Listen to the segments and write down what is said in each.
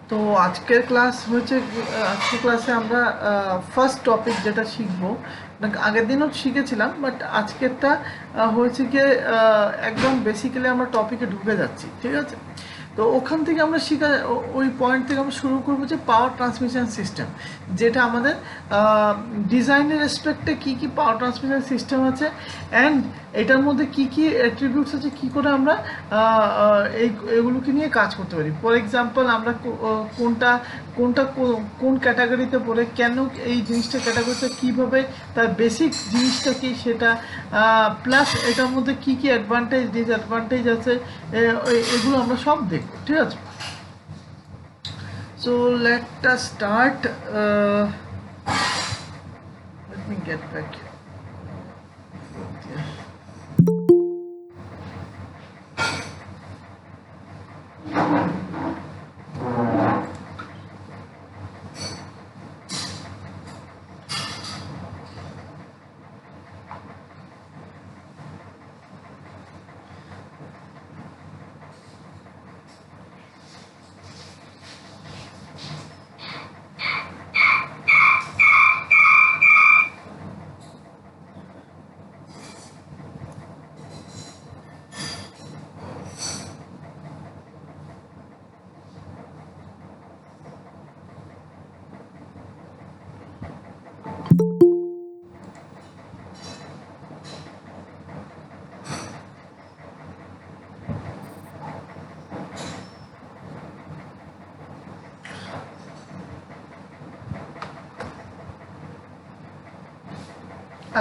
তো আজকের ক্লাস হচ্ছে আজকের ক্লাসে আমরা ফার্স্ট টপিক যেটা শিখবো, আগের দিনও শিখেছিলাম, বাট আজকেরটা হয়েছে গিয়ে একদম বেসিক্যালি আমরা টপিকে ঢুকে যাচ্ছি, ঠিক আছে? তো ওখান থেকে আমরা ওই পয়েন্ট থেকে আমরা শুরু করবো যে পাওয়ার ট্রান্সমিশন সিস্টেম, যেটা আমাদের ডিজাইনের রেসপেক্টে কী কী পাওয়ার ট্রান্সমিশন সিস্টেম আছে, অ্যান্ড এটার মধ্যে কী কী অ্যাট্রিবিউটস আছে, কী করে আমরা এগুলোকে নিয়ে কাজ করতে পারি। ফর এক্সাম্পল, আমরা কোনটা কোনটা কোন ক্যাটাগরিতে পড়ে, কেন এই জিনিসটা ক্যাটাগরিতে, কীভাবে তার বেসিক জিনিসটা কী সেটা, প্লাস এটার মধ্যে কী কী অ্যাডভান্টেজ ডিসঅ্যাডভান্টেজ আছে, এগুলো আমরা সব দেখব, ঠিক আছে? So let us start. Let me get back.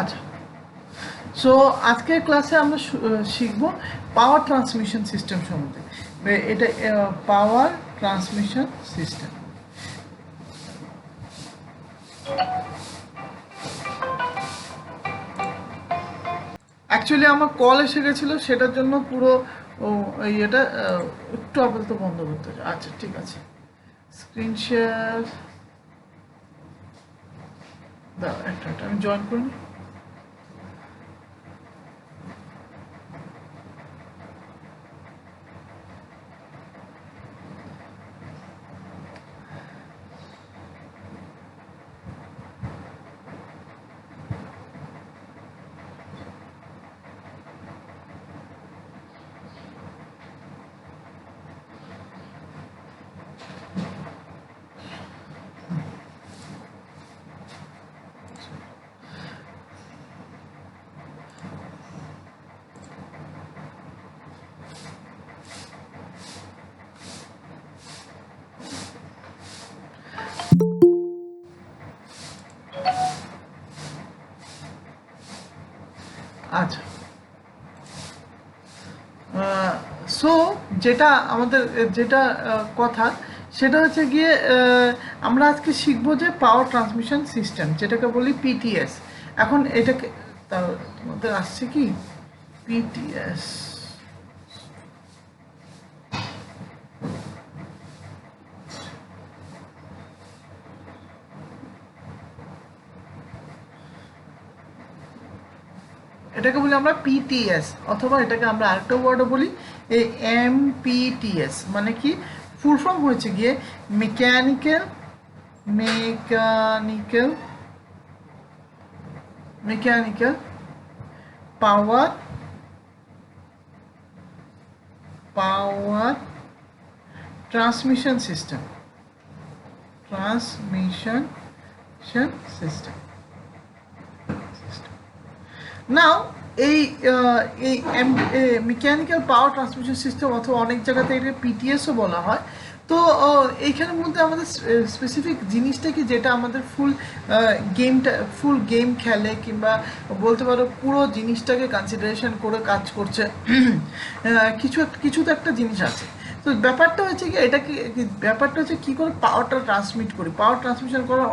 আচ্ছা, সো আজকের ক্লাসে আমরা শিখব পাওয়ার ট্রান্সমিশন সিস্টেম সম্বন্ধে। এটা পাওয়ার ট্রান্সমিশন সিস্টেম। অ্যাকচুয়ালি আমার কল এসে গেছিলো, সেটার জন্য পুরো এটা একটু আপাতত বন্ধ করতে হবে। আচ্ছা, ঠিক আছে, স্ক্রিন শেয়ার দাও, একটা আমি জয়েন করি। আচ্ছা, সো যেটা আমাদের যেটা কথা, সেটা হচ্ছে গিয়ে আমরা আজকে শিখবো যে পাওয়ার ট্রান্সমিশন সিস্টেম, যেটাকে বলি পিটিএস। এখন এটাকে তোমাদের আসছে কি পিটিএস? এটাকে বলি আমরা পিটিএস, অথবা এটাকে আমরা আরেকটা ওয়ার্ডও বলি এই এমপিটিএস। মানে কি ফুল ফর্ম হয়েছে গিয়ে mechanical mechanical mechanical power power transmission system. Transmission system. Now এই মেকানিক্যাল পাওয়ার ট্রান্সমিশন সিস্টেম, অথবা অনেক জায়গাতে এটা পিটিএসও বলা হয়। তো এইখানের মধ্যে আমাদের স্পেসিফিক জিনিসটা কি, যেটা আমাদের ফুল গেম খেলে, কিংবা বলতে পারো পুরো জিনিসটাকে কনসিডারেশন করে কাজ করছে, কিছু তো একটা জিনিস আছে। তো ব্যাপারটা হচ্ছে কি, ব্যাপারটা হচ্ছে কী করে পাওয়ারটা ট্রান্সমিট করি। পাওয়ার ট্রান্সমিশন করার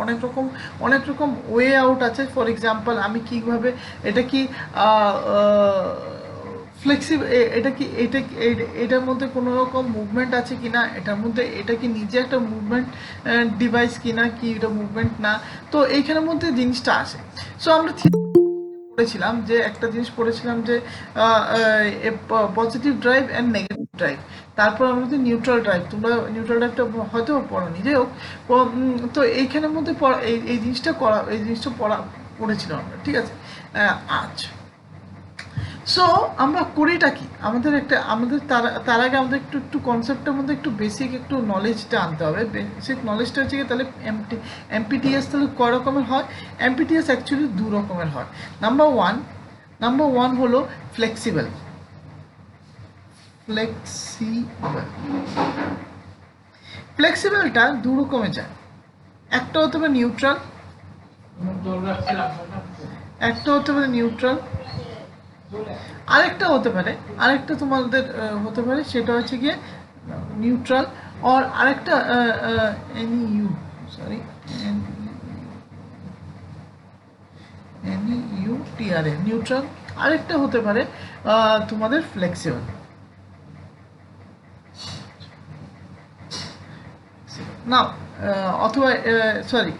অনেক রকম ওয়ে আউট আছে। ফর এক্সাম্পল, আমি কীভাবে এটা কি ফ্লেক্সিবল, এটার মধ্যে কোনো রকম মুভমেন্ট আছে কি না, এটার মধ্যে এটা কি নিজে একটা মুভমেন্ট ডিভাইস কিনা, কি এটা মুভমেন্ট না। তো এইখানের মধ্যে জিনিসটা আসে। সো আমরা পড়েছিলাম যে একটা জিনিস পড়েছিলাম যে positive drive and negative drive, তারপর আমরা যদি নিউট্রাল ড্রাইভ, তোমরা নিউট্রাল ড্রাইভটা হয়তো পড়োনি, যাই হোক। তো এইখানের মধ্যে এই জিনিসটা পড়েছিল আমরা, ঠিক আছে। আচ্ছা, সো আমরা করিটা কি, আমাদের তার আগে আমাদের একটু কনসেপ্টের মধ্যে একটু বেসিক একটু নলেজটা আনতে হবে। বেসিক নলেজটা হচ্ছে কি, তাহলে এমপিটিএস তাহলে কয় রকমের হয়? এমপিটিএস অ্যাকচুয়ালি দু রকমের হয়। নাম্বার ওয়ান হলো ফ্লেক্সিবল। ফ্লেক্সিবলটা দু রকমের যায়, একটা হতে পারে নিউট্রাল, আরেকটা তোমাদের হতে পারে সেটা হচ্ছে গিয়ে নিউট্রাল, আর আরেকটা নিউট্রাল, আরেকটা হতে পারে তোমাদের ফ্লেক্সিবল। না, অথবা সরি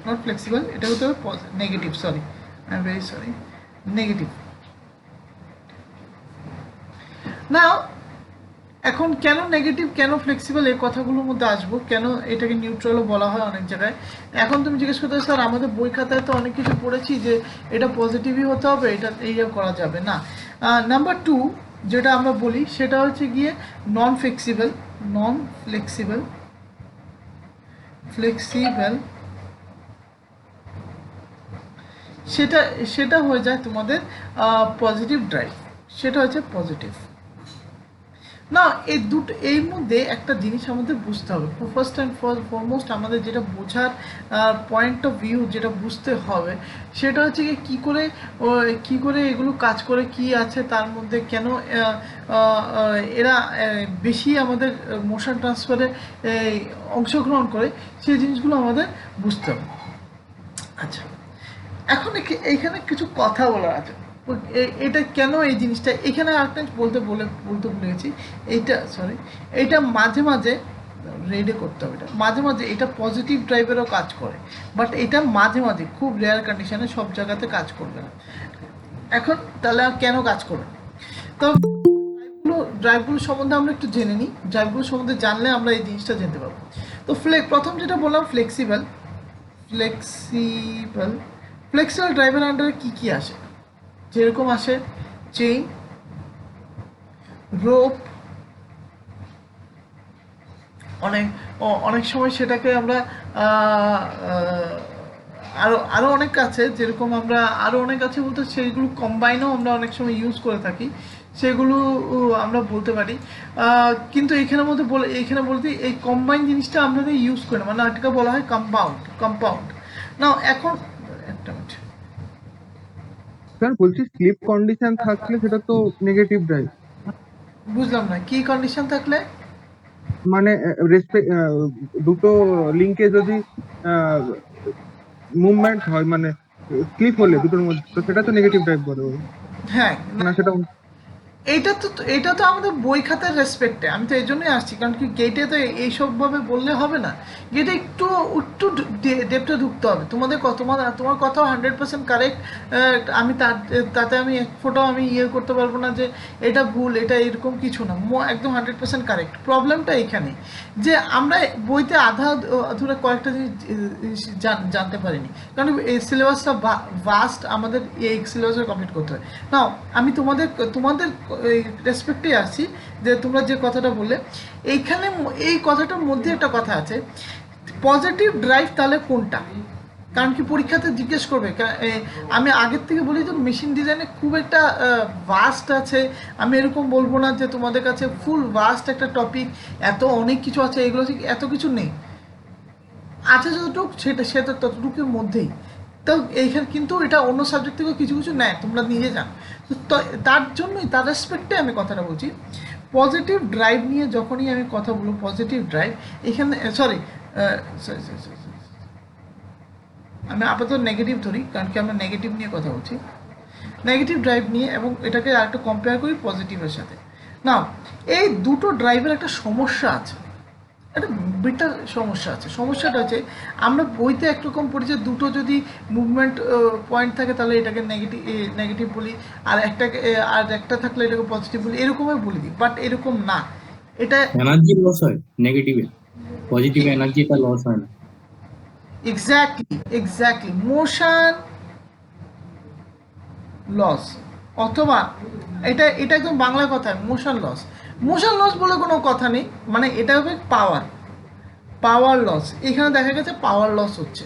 নট ফ্লেক্সিবল, এটা হতে হবে negative, sorry I am very sorry, negative. না, এখন কেন নেগেটিভ কেন ফ্লেক্সিবল এই কথাগুলোর মধ্যে আসবো, কেন এটাকে নিউট্রালও বলা হয় অনেক জায়গায়। এখন তুমি জিজ্ঞেস করতে, স্যার আমাদের বই খাতায় তো অনেক কিছু পড়েছি যে এটা পজিটিভই হতে হবে, এটা করা যাবে না। নাম্বার টু যেটা আমরা বলি সেটা হচ্ছে গিয়ে নন ফ্লেক্সিবল সেটা হয়ে যায় তোমাদের পজিটিভ ড্রাইভ, সেটা হচ্ছে পজিটিভ। না, এই মধ্যে একটা জিনিস আমাদের বুঝতে হবে, ফার্স্ট অ্যান্ড ফরমোস্ট আমাদের যেটা বোঝার পয়েন্ট অফ ভিউ যেটা বুঝতে হবে সেটা হচ্ছে কি করে এগুলো কাজ করে, কি আছে তার মধ্যে, কেন এরা বেশি আমাদের মোশন ট্রান্সফারে অংশগ্রহণ করে, সেই জিনিসগুলো আমাদের বুঝতে হবে। আচ্ছা, এখন এইখানে কিছু কথা বলার আছে, এটা কেন এই জিনিসটা এখানে আরেকটা বলতে ভুলে গেছি। এইটা মাঝে মাঝে রেডে করতে হবে, মাঝে মাঝে এটা পজিটিভ ড্রাইভেরও কাজ করে, বাট এটা মাঝে মাঝে খুব রেয়ার কন্ডিশনে সব জায়গাতে কাজ করবে না। এখন তাহলে কেন কাজ করবে? তো ড্রাইভগুলো সম্বন্ধে আমরা একটু জেনে নিই, ড্রাইভগুলো সম্বন্ধে জানলে আমরা এই জিনিসটা জানতে পারবো। তো প্রথম যেটা বললাম ফ্লেক্সিবল ড্রাইভের আন্ডারে কি আসে, যেরকম আসে চেইন, রোপ, অনেক সময় সেটাকে আমরা আরো অনেক আছে, যেরকম আমরা আরো অনেক আছে বলতে সেইগুলো কম্বাইনও আমরা অনেক সময় ইউজ করে থাকি, সেগুলো আমরা বলতে পারি। কিন্তু এইখানে বলতে এই কম্বাইন জিনিসটা আমরা ইউজ করি না, মানে এটাকে বলা হয় কম্পাউন্ড। না, এখন একটা মিনিট স্যার বলছি স্লিপ কন্ডিশন থাকলে সেটা তো নেগেটিভ ড্রাইভ। বুঝলাম না, কি কন্ডিশন থাকলে? মানে দুটো লিঙ্কে যদি মুভমেন্ট হয়, মানে স্লিপ হলে দুটোর মধ্যে, তো সেটা তো নেগেটিভ ড্রাইভ বলে। হ্যাঁ, না সেটা এটা তো আমাদের বই খাতার রেসপেক্টে, আমি তো এই জন্যই আসছি, কারণ কি গেটে তো এইসবভাবে বললে হবে না, গেটে একটু ডেপথে ঢুকতে হবে। তোমার কথাও 100% কারেক্ট, আমি তাতে আমি এক ফোটাও আমি করতে পারবো না যে এটা ভুল, এটা এরকম কিছু না, একদম 100% কারেক্ট। প্রবলেমটা এখানে যে আমরা বইতে আধুরা কয়েকটা জিনিস জানতে পারিনি, কারণ এই সিলেবাসটা ভাস্ট, আমাদের এই সিলেবাসটা কমপ্লিট করতে হয়। নাও আমি তোমাদের রেসপেক্টে আসছি, যে তোমরা যে কথাটা বললে এইখানে এই কথাটার মধ্যে একটা কথা আছে, পজিটিভ ড্রাইভ তাহলে কোনটা, কারণ কি পরীক্ষাতে জিজ্ঞেস করবে। আমি আগের থেকে বলি যে মেশিন ডিজাইনে খুব একটা ভাস্ট আছে, আমি এরকম বলবো না যে তোমাদের কাছে ফুল ভাস্ট একটা টপিক, এত অনেক কিছু আছে, এগুলো এত কিছু নেই, আছে যতটুকু সেটা ততটুকুর মধ্যেই। তো এইখানে কিন্তু এটা অন্য সাবজেক্ট থেকেও কিছু কিছু নেয়, তোমরা নিজে জানো। তো তার জন্যই, তার রেসপেক্টে আমি কথাটা বলছি। পজিটিভ ড্রাইভ নিয়ে যখনই আমি কথা বলবো, পজিটিভ ড্রাইভ এখানে সরি আমি আপাতত নেগেটিভ ধরি, কারণ কি আমরা নেগেটিভ নিয়ে কথা বলছি, নেগেটিভ ড্রাইভ নিয়ে, এবং এটাকে আরেকটু কম্পেয়ার করি পজিটিভের সাথে। না, এই দুটো ড্রাইভের একটা সমস্যা আছে, একটা বিটার সমস্যা আছে। সমস্যাটা হচ্ছে আমরা বইতে একরকম পড়ি যে দুটো যদি মুভমেন্ট পয়েন্ট থাকে তাহলে এটাকে নেগেটিভ বলি, আর আর একটা থাকলে এটাকে পজিটিভ বলি, এরকমই বলে দিই, বাট এরকম না। এটা এনার্জি লস হয় নেগেটিভে, পজিটিভ এনার্জিটা লস হয় না। এক্স্যাক্টলি মোশন লস, অথবা এটা এটা একদম বাংলা কথা, মোশন লস। মোশন লস বলে কোনো কথা নেই, মানে এটা হবে পাওয়ার লস। এখানে দেখা গেছে পাওয়ার লস হচ্ছে,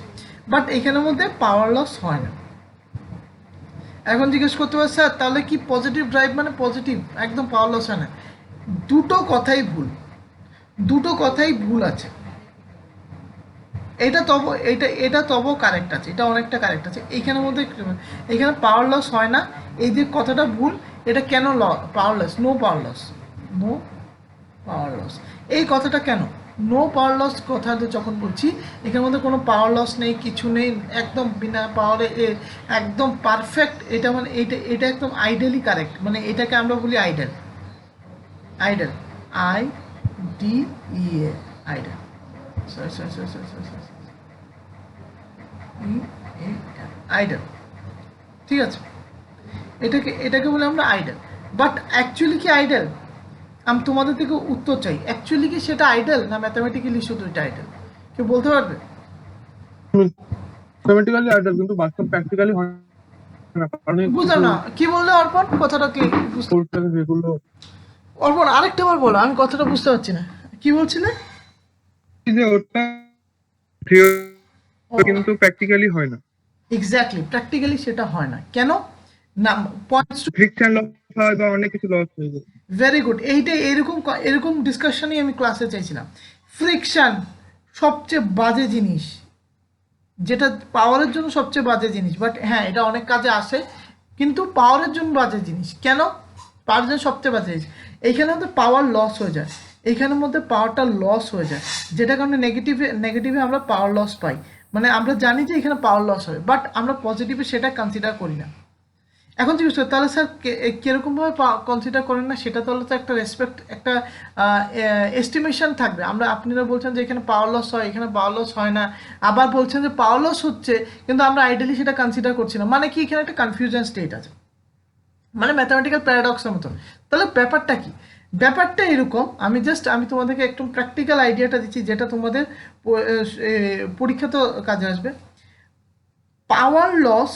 বাট এখানের মধ্যে পাওয়ার লস হয় না। এখন জিজ্ঞেস করতে পারে স্যার তাহলে কি পজিটিভ ড্রাইভ মানে পজিটিভ একদম পাওয়ার লস হয় না? দুটো কথাই ভুল, দুটো কথাই ভুল আছে। এটা তবু কারেক্ট আছে, এটা অনেকটা কারেক্ট আছে। এইখানের মধ্যে এখানে পাওয়ার লস হয় না, এই যে কথাটা ভুল। এটা কেন power loss? No power loss, no power loss. এই কথাটা কেন নো পাওয়ার লস কথাটা যখন বলছি, এখানের মধ্যে কোনো পাওয়ার লস নেই, কিছু নেই, একদম বিনা পাওয়ারে একদম পারফেক্ট। এটা মানে এটা একদম আইডেলি কারেক্ট, মানে এটাকে আমরা বলি ideal. Ideal, IDE, ideal. Sorry sorry sorry sorry sorry sorry ideal, ঠিক আছে? এটাকে বলে আমরা আইডেল। বাট অ্যাকচুয়ালি কি আইডেল? আমি তোমাদের থেকে উত্তর চাই, অ্যাকচুয়ালি কি সেটা আইডেল না ম্যাথামেটিক্যালি শুধু এটা আইডেল? কেউ বলতে পারবে? ম্যাথমেটিক্যালি আইডল, কিন্তু বাস্তব প্র্যাকটিক্যালি হয় না, কারণ বুঝলাম না কি বললে অর্পণ, কথাটা কি যেগুলো অর্পণ আরেকটা বার বলো, আমি কথাটা বুঝতে পারছি না, কি বলছিলে? যে ওটা কিন্তু প্র্যাকটিক্যালি হয় না। এক্স্যাক্টলি, প্র্যাকটিক্যালি সেটা হয় না। কেন না? পয়েন্টস টু ফ্রিকশন লস হয় বা অনেক কিছু লস হয়ে যায়। Very good. এইটা এরকম ডিসকাশনই আমি ক্লাসে চাইছিলাম। ফ্রিকশন সবচেয়ে বাজে জিনিস, যেটা পাওয়ারের জন্য সবচেয়ে বাজে জিনিস, বাট হ্যাঁ এটা অনেক কাজে আসে, কিন্তু পাওয়ারের জন্য বাজে জিনিস। কেন পাওয়ারের জন্য সবচেয়ে বাজে জিনিস? এইখানের মধ্যে পাওয়ার লস হয়ে যায়, এইখানের মধ্যে পাওয়ারটা লস হয়ে যায়, যেটা কারণে নেগেটিভে আমরা পাওয়ার লস পাই। মানে আমরা জানি যে এখানে পাওয়ার লস হবে, বাট আমরা পজিটিভে সেটা কনসিডার করি না। এখন জিজ্ঞেস করি তাহলে স্যার কীরকমভাবে কনসিডার করেন না? সেটা তাহলে তো একটা রেসপেক্ট, একটা এস্টিমেশন থাকবে। আপনারা বলছেন যে এখানে পাওয়ার লস হয়, এখানে পাওয়ার লস হয় না, আবার বলছেন যে পাওয়ার লস হচ্ছে, কিন্তু আমরা আইডিয়ালি সেটা কনসিডার করছি না। মানে কি এখানে একটা কনফিউশন স্টেট আছে, মানে ম্যাথামেটিক্যাল প্যারাডক্সের মতন। তাহলে ব্যাপারটা কি? ব্যাপারটা এরকম, আমি তোমাদেরকে একটু প্র্যাকটিক্যাল আইডিয়াটা দিচ্ছি, যেটা তোমাদের পরীক্ষাতেও কাজে আসবে। Power loss,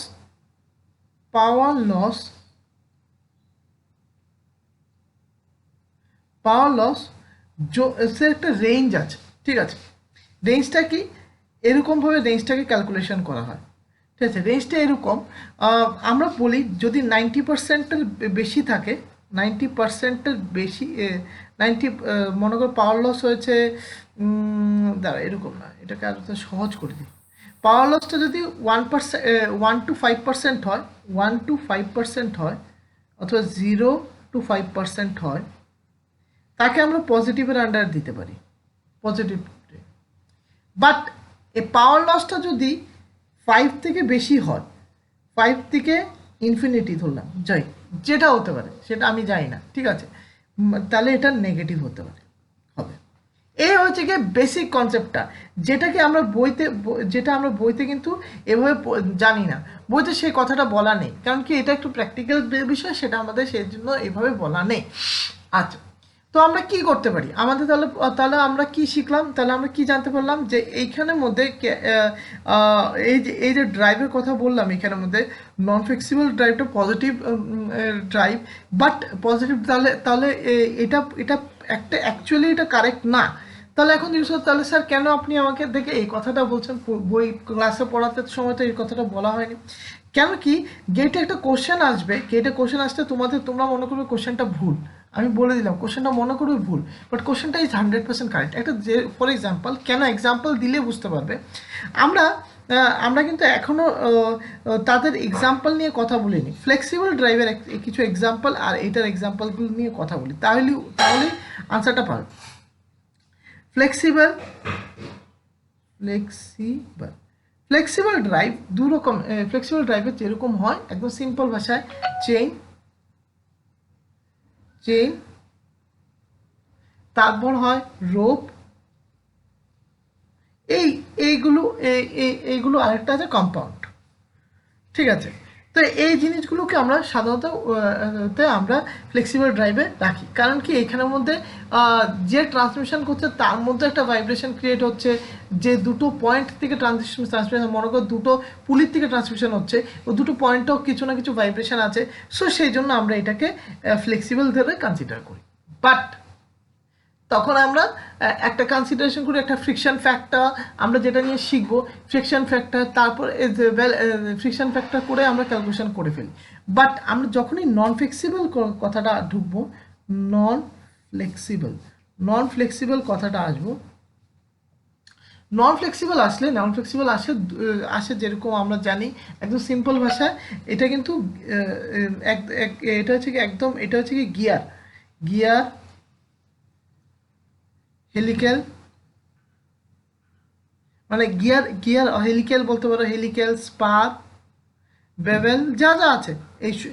power loss, power loss সে একটা রেঞ্জ আছে, ঠিক আছে? রেঞ্জটা কি? এরকমভাবে রেঞ্জটাকে ক্যালকুলেশন করা হয়, ঠিক আছে? রেঞ্জটা এরকম, আমরা বলি যদি 90%-এর বেশি থাকে, 90%-এর বেশি, 90, মনে করো পাওয়ার লস হয়েছে, দাঁড়া এরকম না, এটাকে আরো সহজ করে দিই। পাওয়ার লসটা যদি 1%, 1 to 5% হয়, 1 to 5% হয়, অথবা 0 to 5% হয়, তাকে আমরা পজিটিভের আন্ডার দিতে পারি, পজিটিভ। বাট এই পাওয়ার লসটা যদি 5 থেকে বেশি হয়, 5 থেকে ইনফিনিটি ধরলাম, যাই যেটা হতে পারে সেটা আমি জানি না, ঠিক আছে? তাহলে এটা নেগেটিভ হতে পারে, হবে। এই হচ্ছে গিয়ে বেসিক কনসেপ্টটা, যেটা আমরা বইতে কিন্তু এভাবে জানি না, বইতে সেই কথাটা বলা নেই, কারণ কি এটা একটু প্র্যাকটিক্যাল বিষয়, সেটা আমাদের সেই জন্য এইভাবে বলা নেই। আচ্ছা, তো আমরা কি করতে পারি? আমাদের তাহলে আমরা কি শিখলাম? তাহলে আমরা কি জানতে পারলাম যে এইখানের মধ্যে এই যে ড্রাইভের কথা বললাম, এখানের মধ্যে নন ফ্লেক্সিবল ড্রাইভটা পজিটিভ ড্রাইভ, বাট পজিটিভ, তাহলে এটা এটা একটা অ্যাকচুয়ালি এটা কারেক্ট না। তাহলে এখন জিজ্ঞেস করো, তাহলে স্যার কেন আপনি আমাকে দেখে এই কথাটা বলছেন? বই ক্লাসে পড়াতে সময় তো এই কথাটা বলা হয়নি। কেন কি গেটে একটা কোশ্চেন আসবে, গেটে কোশ্চেন আসতে তোমরা মনে করবে কোশ্চেনটা ভুল, আমি বলে দিলাম কোশ্চেনটা মনে করবে ভুল, বাট কোশ্চেনটা ইজ 100% কারেক্ট। একটা যে ফর এক্সাম্পল, কেন এক্সাম্পল দিলে বুঝতে পারবে। আমরা কিন্তু এখনও তাদের এক্সাম্পল নিয়ে কথা বলিনি। ফ্লেক্সিবল ড্রাইভের কিছু এক্সাম্পল আর এটার এক্সাম্পলগুলো নিয়ে কথা বলি, তাহলেই আনসারটা পাবে। ফ্লেক্সিবল ড্রাইভ দু রকম। ফ্লেক্সিবল ড্রাইভের যেরকম হয় একদম সিম্পল ভাষায়, চেইন, তারপর হয় রোপ, এই এইগুলো এইগুলো আরেকটা আছে কম্পাউন্ড, ঠিক আছে। তো এই জিনিসগুলোকে আমরা সাধারণত আমরা ফ্লেক্সিবল ড্রাইভে রাখি, কারণ কি এখানের মধ্যে যে ট্রান্সমিশন করছে তার মধ্যে একটা ভাইব্রেশন ক্রিয়েট হচ্ছে, যে দুটো পয়েন্ট থেকে ট্রান্সমিশন মনে করো দুটো পুলির থেকে ট্রান্সমিশন হচ্ছে, ও দুটো পয়েন্টেও কিছু না কিছু ভাইব্রেশন আছে, সো সেই জন্য আমরা এটাকে ফ্লেক্সিবল ধরে কনসিডার করি। বাট তখন আমরা একটা কনসিডারেশন করি একটা ফ্রিকশন ফ্যাক্টর, আমরা যেটা নিয়ে শিখবো ফ্রিকশন ফ্যাক্টর, তারপর ফ্রিকশন ফ্যাক্টর করে আমরা ক্যালকুলেশন করে ফেলি। বাট আমরা যখনই নন ফ্লেক্সিবল কথাটা ঢুকবো, নন ফ্লেক্সিবল কথাটা আসবো, নন ফ্লেক্সিবল আসে যেরকম আমরা জানি একদম সিম্পল ভাষায়, এটা কিন্তু এটা হচ্ছে কি একদম, এটা হচ্ছে কি গিয়ার হেলিক্যাল, মানে গিয়ার হেলিক্যাল বলতে পারো, হেলিক্যাল, স্পার, বেভেল, যা যা আছে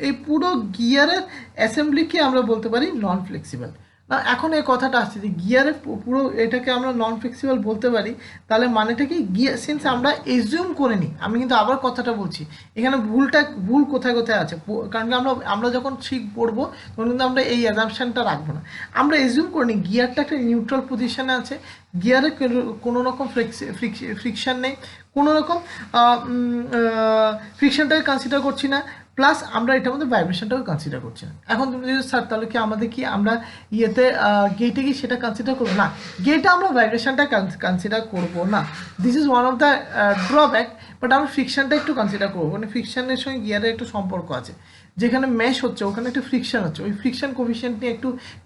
এই পুরো গিয়ারের অ্যাসেম্বলিকে আমরা বলতে পারি নন ফ্লেক্সিবল। না এখন এই কথাটা আসছে যে গিয়ারের পুরো এটাকে আমরা নন ফ্লেক্সিবল বলতে পারি, তাহলে মানেটা কি গিয়ার, সিন্স আমরা এজিউম করে নিই, আমি কিন্তু আবার কথাটা বলছি এখানে ভুল কোথায় কোথায় আছে, কারণ আমরা যখন পড়বো তখন কিন্তু আমরা এই অ্যাজাম্পশনটা রাখবো না, আমরা এজিউম করে নিই গিয়ারটা একটা নিউট্রাল পজিশনে আছে, গিয়ারে কোনো রকম ফ্রিকশন নেই, কোনো রকম ফ্রিকশনটাকে কনসিডার করছি না, প্লাস আমরা এটার মধ্যে ভাইব্রেশনটাকে কনসিডার করছি না। এখন তুমি যদি স্যার তাহলে কি আমাদের কি আমরা ইয়েতে গেটে কি সেটা কনসিডার করবো না, গেটে আমরা ভাইব্রেশনটা কনসিডার করবো না, this is one of the drawback, but আমরা ফ্রিকশনটা একটু কনসিডার করবো, মানে ফ্রিকশনের সঙ্গে গিয়ারের একটু সম্পর্ক আছে, যেখানে ম্যাশ হচ্ছে ওখানে একটু ফ্রিকশন হচ্ছে, ওই ফ্রিকশন কোফিশিয়েন্ট নিয়ে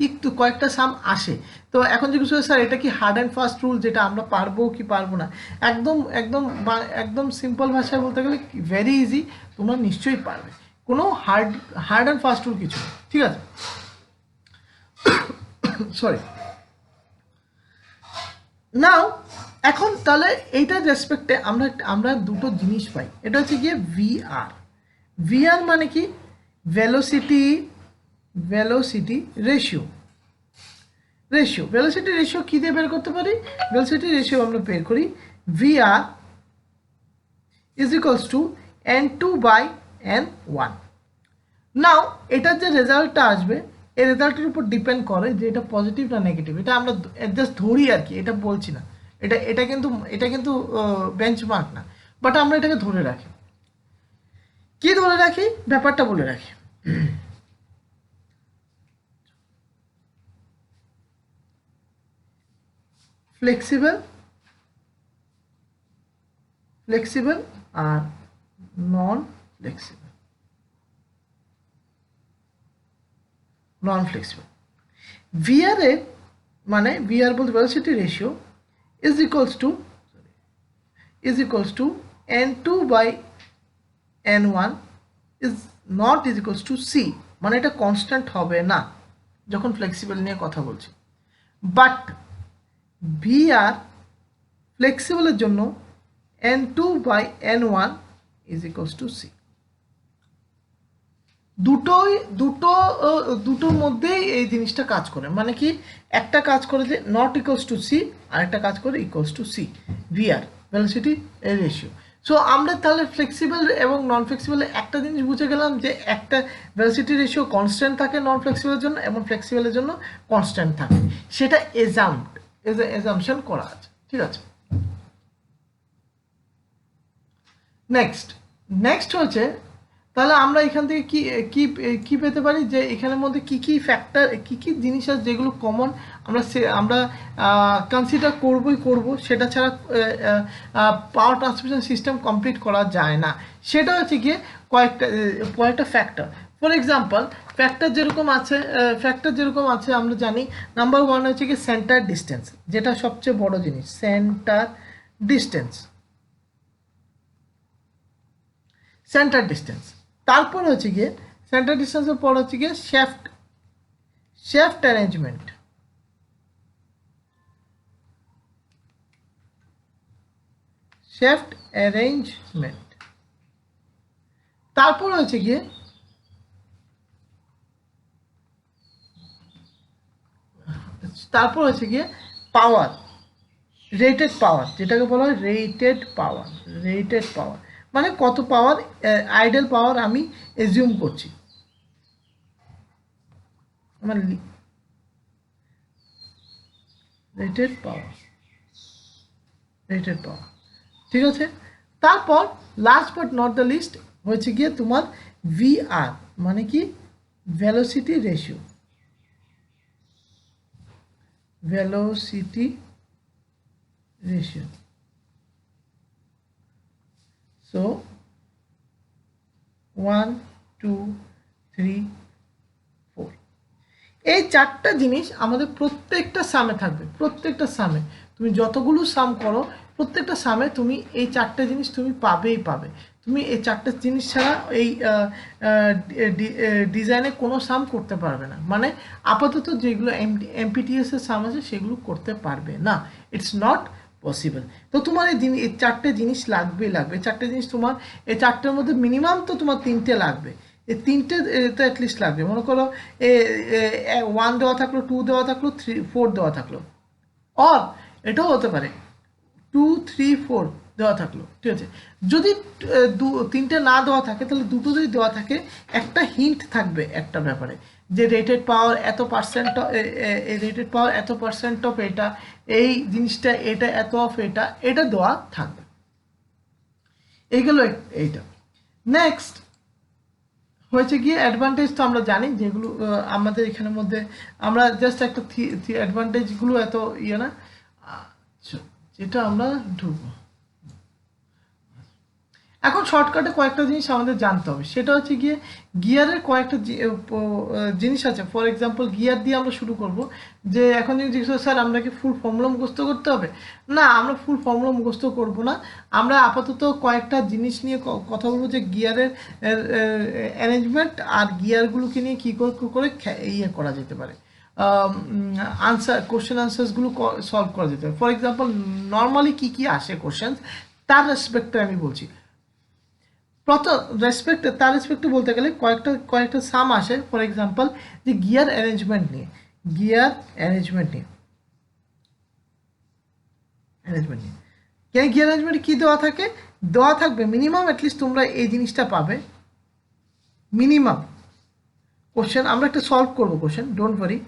একটু কয়েকটা সাম আসে। তো এখন জিজ্ঞেস করে স্যার এটা কি হার্ড অ্যান্ড ফাস্ট রুল যেটা আমরা পারবো কি পারবো না, একদম সিম্পল ভাষায় বলতে গেলে ভেরি ইজি, তোমরা নিশ্চয়ই পারবে, কোনো হার্ড অ্যান্ড ফাস্ট রুল কিছু নেই, ঠিক আছে। সরি, নাও এখন তাহলে এইটার রেসপেক্টে আমরা দুটো জিনিস পাই, এটা হচ্ছে গিয়ে ভিআর মানে কি ভেলোসিটি রেশিও কি দিয়ে বের করতে পারি, ভেলোসিটি রেশিও আমরা বের করি VR is equals two n2/n1। নাও এটার যে রেজাল্টটা আসবে এই রেজাল্টের উপর ডিপেন্ড করে যে এটা পজিটিভ না নেগেটিভ, এটা আমরা জাস্ট ধরি আর কি, এটা বলছি না, এটা কিন্তু বেঞ্চমার্ক না, বাট আমরা এটাকে ধরে রাখি। কি ধরে রাখি ব্যাপারটা বলে রাখি, ফ্লেক্সিবল আর নন ফ্লেক্সিবল। ভিআর এর মানে ভিআর বলতে velocity ratio is equals two n2/n1 is not is equals two c, মানে এটা কনস্ট্যান্ট হবে না যখন ফ্লেক্সিবল নিয়ে কথা বলছি, বাট ভিআর ফ্লেক্সিবলের জন্য n2/n1 is equals two c। দুটোর মধ্যেই এই জিনিসটা কাজ করে, মানে কি একটা কাজ করে যে নট ইকুয়ালস টু সি, আর একটা কাজ করে equals to C, VR velocity ratio. So আমরা তাহলে ফ্লেক্সিবল এবং নন ফ্লেক্সিবল একটা জিনিস বুঝে গেলাম যে একটা ভেলোসিটি রেশিও কনস্ট্যান্ট থাকে নন ফ্লেক্সিবলের জন্য এবং ফ্লেক্সিবলের জন্য কনস্ট্যান্ট থাকে, সেটা এজাম্পশন করা আছে, ঠিক আছে। নেক্সট হচ্ছে তাহলে আমরা এখান থেকে কি পেতে পারি, যে এখানের মধ্যে কি ফ্যাক্টর কি জিনিস আছে যেগুলো কমন আমরা কনসিডার করব, সেটা ছাড়া পাওয়ার ট্রান্সমিশন সিস্টেম কমপ্লিট করা যায় না, সেটা হচ্ছে গিয়ে কয়েকটা ফ্যাক্টর। ফর এক্সাম্পল ফ্যাক্টর যেরকম আছে আমরা জানি, নাম্বার 1 হচ্ছে কি সেন্টার ডিস্টেন্স, যেটা সবচেয়ে বড় জিনিস, সেন্টার ডিস্টেন্স। তারপর হচ্ছে গিয়ে সেন্টার ডিস্টেন্সের পর হচ্ছে গিয়ে শ্যাফট অ্যারেঞ্জমেন্ট, তারপর হচ্ছে গিয়ে পাওয়ার, রেটেড পাওয়ার, যেটাকে বলা হয় রেটেড পাওয়ার। রেটেড পাওয়ার মানে কত পাওয়ার, আইডেল পাওয়ার আমি এজিউম করছি, আমার রেটেড পাওয়ার, রেটেড পাওয়ার। ঠিক আছে, তারপর last but not the least হচ্ছে গিয়ে তোমার ভিআর, মানে কি velocity ratio, velocity ratio. So 1 2 3 4, এই চারটা জিনিস আমাদের প্রত্যেকটা সামে থাকবে। প্রত্যেকটা সামে তুমি যতগুলো সাম করো, প্রত্যেকটা সামে তুমি এই চারটে জিনিস তুমি পাবেই পাবে। তুমি এই চারটে জিনিস ছাড়া এই ডিজাইনে কোনো সাম করতে পারবে না। মানে আপাতত যেগুলো এমপিটিএস এর সাম আছে সেগুলো করতে পারবে না, ইটস নট পসিবল। তো তোমার এই চারটে জিনিস লাগবেই লাগবে। চারটে জিনিস তোমার, এই চারটের মধ্যে মিনিমাম তো তোমার তিনটে লাগবে, এই তিনটে তো অ্যাটলিস্ট লাগবে। মনে করো 1 দেওয়া থাকলো, 2 দেওয়া থাকলো, 3 4 দেওয়া থাকলো, অর এটাও হতে পারে 2 3 4 দেওয়া থাকলো। ঠিক আছে, যদি তিনটে না দেওয়া থাকে তাহলে দুটো যদি দেওয়া থাকে একটা হিন্ট থাকবে একটা ব্যাপারে, যে রেটেড পাওয়ার এত পার্সেন্ট, রেটেড পাওয়ার এত পার্সেন্ট অফ এটা, এই জিনিসটা এটা এত অফ এটা, এটা দেওয়া থাকবে। এইগুলো এইটা। নেক্সট হয়েছে গিয়ে অ্যাডভান্টেজ, তো আমরা জানি যেগুলো আমাদের এখানের মধ্যে আমরা জাস্ট একটা অ্যাডভান্টেজগুলো এত ইয়ে না, যেটা আমরা ঢুকবো এখন শর্টকাটে কয়েকটা জিনিস আমাদের জানতে হবে। সেটা হচ্ছে গিয়ে গিয়ারের কয়েকটা জিনিস আছে। ফর এক্সাম্পল গিয়ার দিয়ে আমরা শুরু করব, যে এখন যদি জিজ্ঞেস স্যার আমরা কি ফুল ফর্মুলা মুখস্থ করতে হবে? না, আমরা ফুল ফর্মুলা মুখস্থ করব না। আমরা আপাতত কয়েকটা জিনিস নিয়ে কথা বলবো, যে গিয়ারের অ্যারেঞ্জমেন্ট আর গিয়ারগুলোকে নিয়ে কী করে ইয়ে করা যেতে পারে, কোশ্চেন আনসার্সগুলো সলভ করা যেতে পারে। ফর এক্সাম্পল নর্মালি কী কী আসে কোশ্চেন, তার রেসপেক্টে আমি বলছি। তার রেসপেক্টে বলতে গেলে কয়েকটা সাম আসে। ফর এক্সাম্পল যে গিয়ার অ্যারেঞ্জমেন্ট নিয়ে, গিয়ার অ্যারেঞ্জমেন্টে কী দেওয়া থাকে, দেওয়া থাকবে মিনিমাম অ্যাটলিস্ট তোমরা এই জিনিসটা পাবে, মিনিমাম কোশ্চেন। আমরা একটা সলভ করবো কোশ্চেন, ডোন্ট ওয়ারি।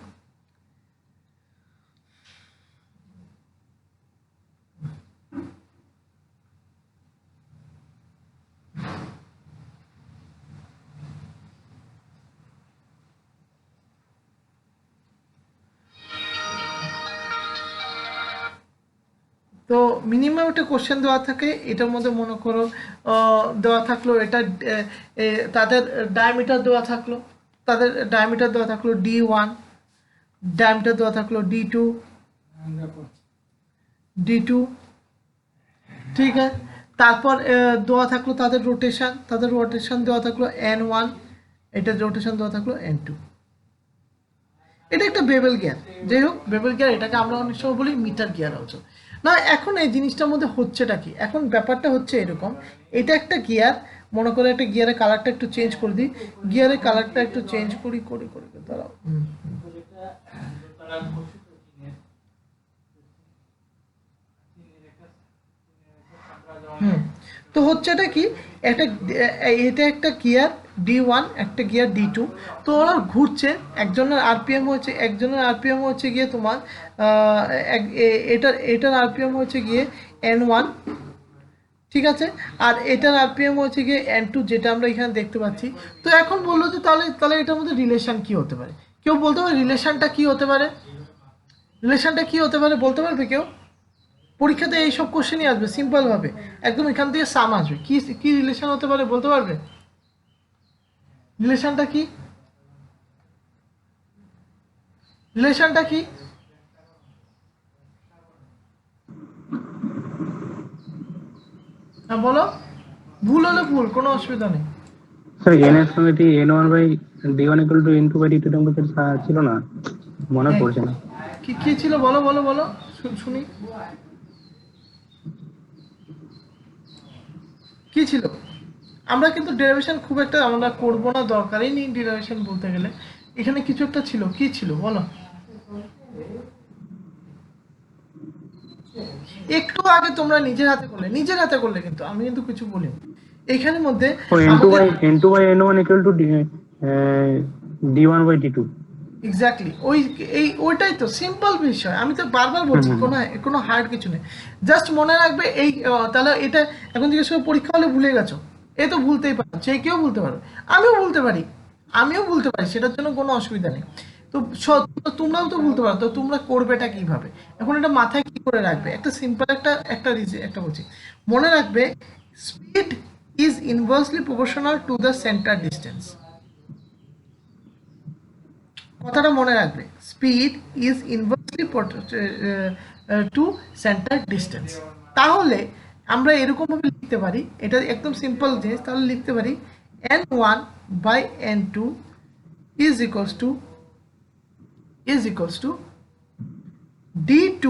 তো মিনিমাম একটা কোশ্চেন দেওয়া থাকে, এটার মধ্যে মনে করো দেওয়া থাকলো এটা, তাদের ডায়ামিটার দেওয়া থাকলো, D1, ডায়ামিটার দেওয়া থাকলো D2, ঠিক আছে। তারপর দেওয়া থাকলো তাদের রোটেশন দেওয়া থাকলো N1, এটার রোটেশন দেওয়া থাকলো N2। এটা একটা বেবেল গিয়ার, যাই হোক বেবেল গিয়ার, এটাকে আমরা অনেক সময় বলি মিটার গিয়ার অলসো। না, এখন এই জিনিসটার মধ্যে হচ্ছেটা কি, এখন ব্যাপারটা হচ্ছে এরকম, এটা একটা গিয়ার, মনে করে একটা গিয়ারের কালারটা একটু চেঞ্জ করে দিই, গিয়ারের কালারটা একটু চেঞ্জ করি দাঁড়াও। তো হচ্ছে এটা কি, এটা একটা গিয়ার D1, একটা গিয়ার D2। তো ওরা ঘুরছে, একজনের আরপিএম হচ্ছে গিয়ে তোমার এটার আরপিএম হচ্ছে গিয়ে N1, ঠিক আছে, আর এটার আরপিএম হচ্ছে গিয়ে N2, যেটা আমরা এখানে দেখতে পাচ্ছি। তো এখন বললো যে তাহলে এটার মধ্যে রিলেশন কি হতে পারে? কেউ বলতে পারে রিলেশনটা কি হতে পারে? বলতে পারবে কেউ? পরীক্ষাতে এইসব কোশ্চেনই আসবে সিম্পল ভাবে, একদম এখান থেকে সাম আসবে। কি রিলেশন হতে পারে বলতে পারবে? রিলেশনটা কি? হ্যাঁ বলো, ভুল হলে ভুল, কোনো অসুবিধা নেই। স্যার n এর সঙ্গে n1/d1 = n2/d2 টেম্পারেচার ছিল না, মনে পড়ছে না কি ছিল, বলো শুনি কি ছিল। আমরা কিন্তু ডেরিভেশন খুব একটা আমরা করবো না, দরকারই নেই ডেরিভেশন বলতে গেলে। এখানে কিছু একটা ছিল, কি ছিল বলো? একটু আগে তোমরা নিজের হাতে করলে কিন্তু আমি কিন্তু কিছু বলিনি এখানের মধ্যে। ও n2 by n1 equal to d1 by d2। Exactly ওইটাই তো সিম্পল বিষয়, আমি তো বারবার বলছি কোনো হার্ড কিছু নেই, জাস্ট মনে রাখবে এই তাহলে এটা এখন জিজ্ঞেস করে পরীক্ষা হলে ভুলে গেছো, এ তো ভুলতেই পারো, যে কেউ ভুলতে পারো, আমিও ভুলতে পারি, সেটার জন্য কোনো অসুবিধা নেই। তো তোমরাও তো ভুলতে পারো, তো তোমরা করবেটা কিভাবে, এখন এটা মাথায় কি করে রাখবে, একটা সিম্পল একটা বলছি, মনে রাখবে speed is inversely proportional to the centre distance. কথাটা মনে রাখবে, speed is inversely to centre distance. তাহলে আমরা এরকম ভাবে লিখতে পারি, এটা একদম সিম্পল জিনিস, তাহলে লিখতে পারি n1 by n2 is equals to d2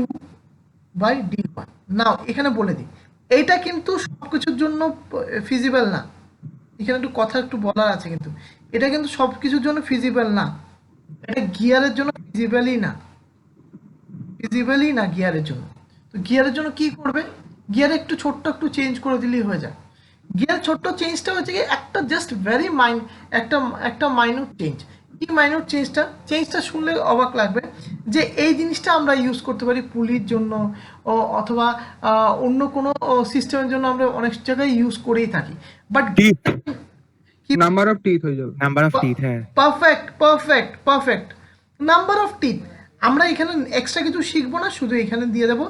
by d1। Now এখানে বলে দিই, এইটা কিন্তু সবকিছুর জন্য ফিজিবল না, এখানে একটু বলার আছে, কিন্তু এটা কিন্তু সবকিছুর জন্য ফিজিবল না, এটা গিয়ারের জন্য ফিজিবলই না গিয়ারের জন্য। তো গিয়ারের জন্য কি করবে, গিয়ারে ছোট্ট একটু চেঞ্জ করে দিলেই হয়ে যায়। গিয়ার ছোট্ট চেঞ্জটা হচ্ছে কি একটা জাস্ট ভেরি একটা মাইনর চেঞ্জ। কি মাইনর চেঞ্জটা শুনলে অবাক লাগবে, যে এই জিনিসটা আমরা ইউজ করতে পারি পুলির জন্য অথবা অন্য কোনো সিস্টেমের জন্য আমরা অনেক জায়গায় ইউজ করেই থাকি, বাট নাম্বার অফ টিথ হয়ে যাবে, নাম্বার অফ টিথ। হ্যাঁ, পারফেক্ট নাম্বার অফ টিথ। আমরা এখানে এক্সট্রা কিছু শিখবো না, শুধু এখানে দিয়ে দেবো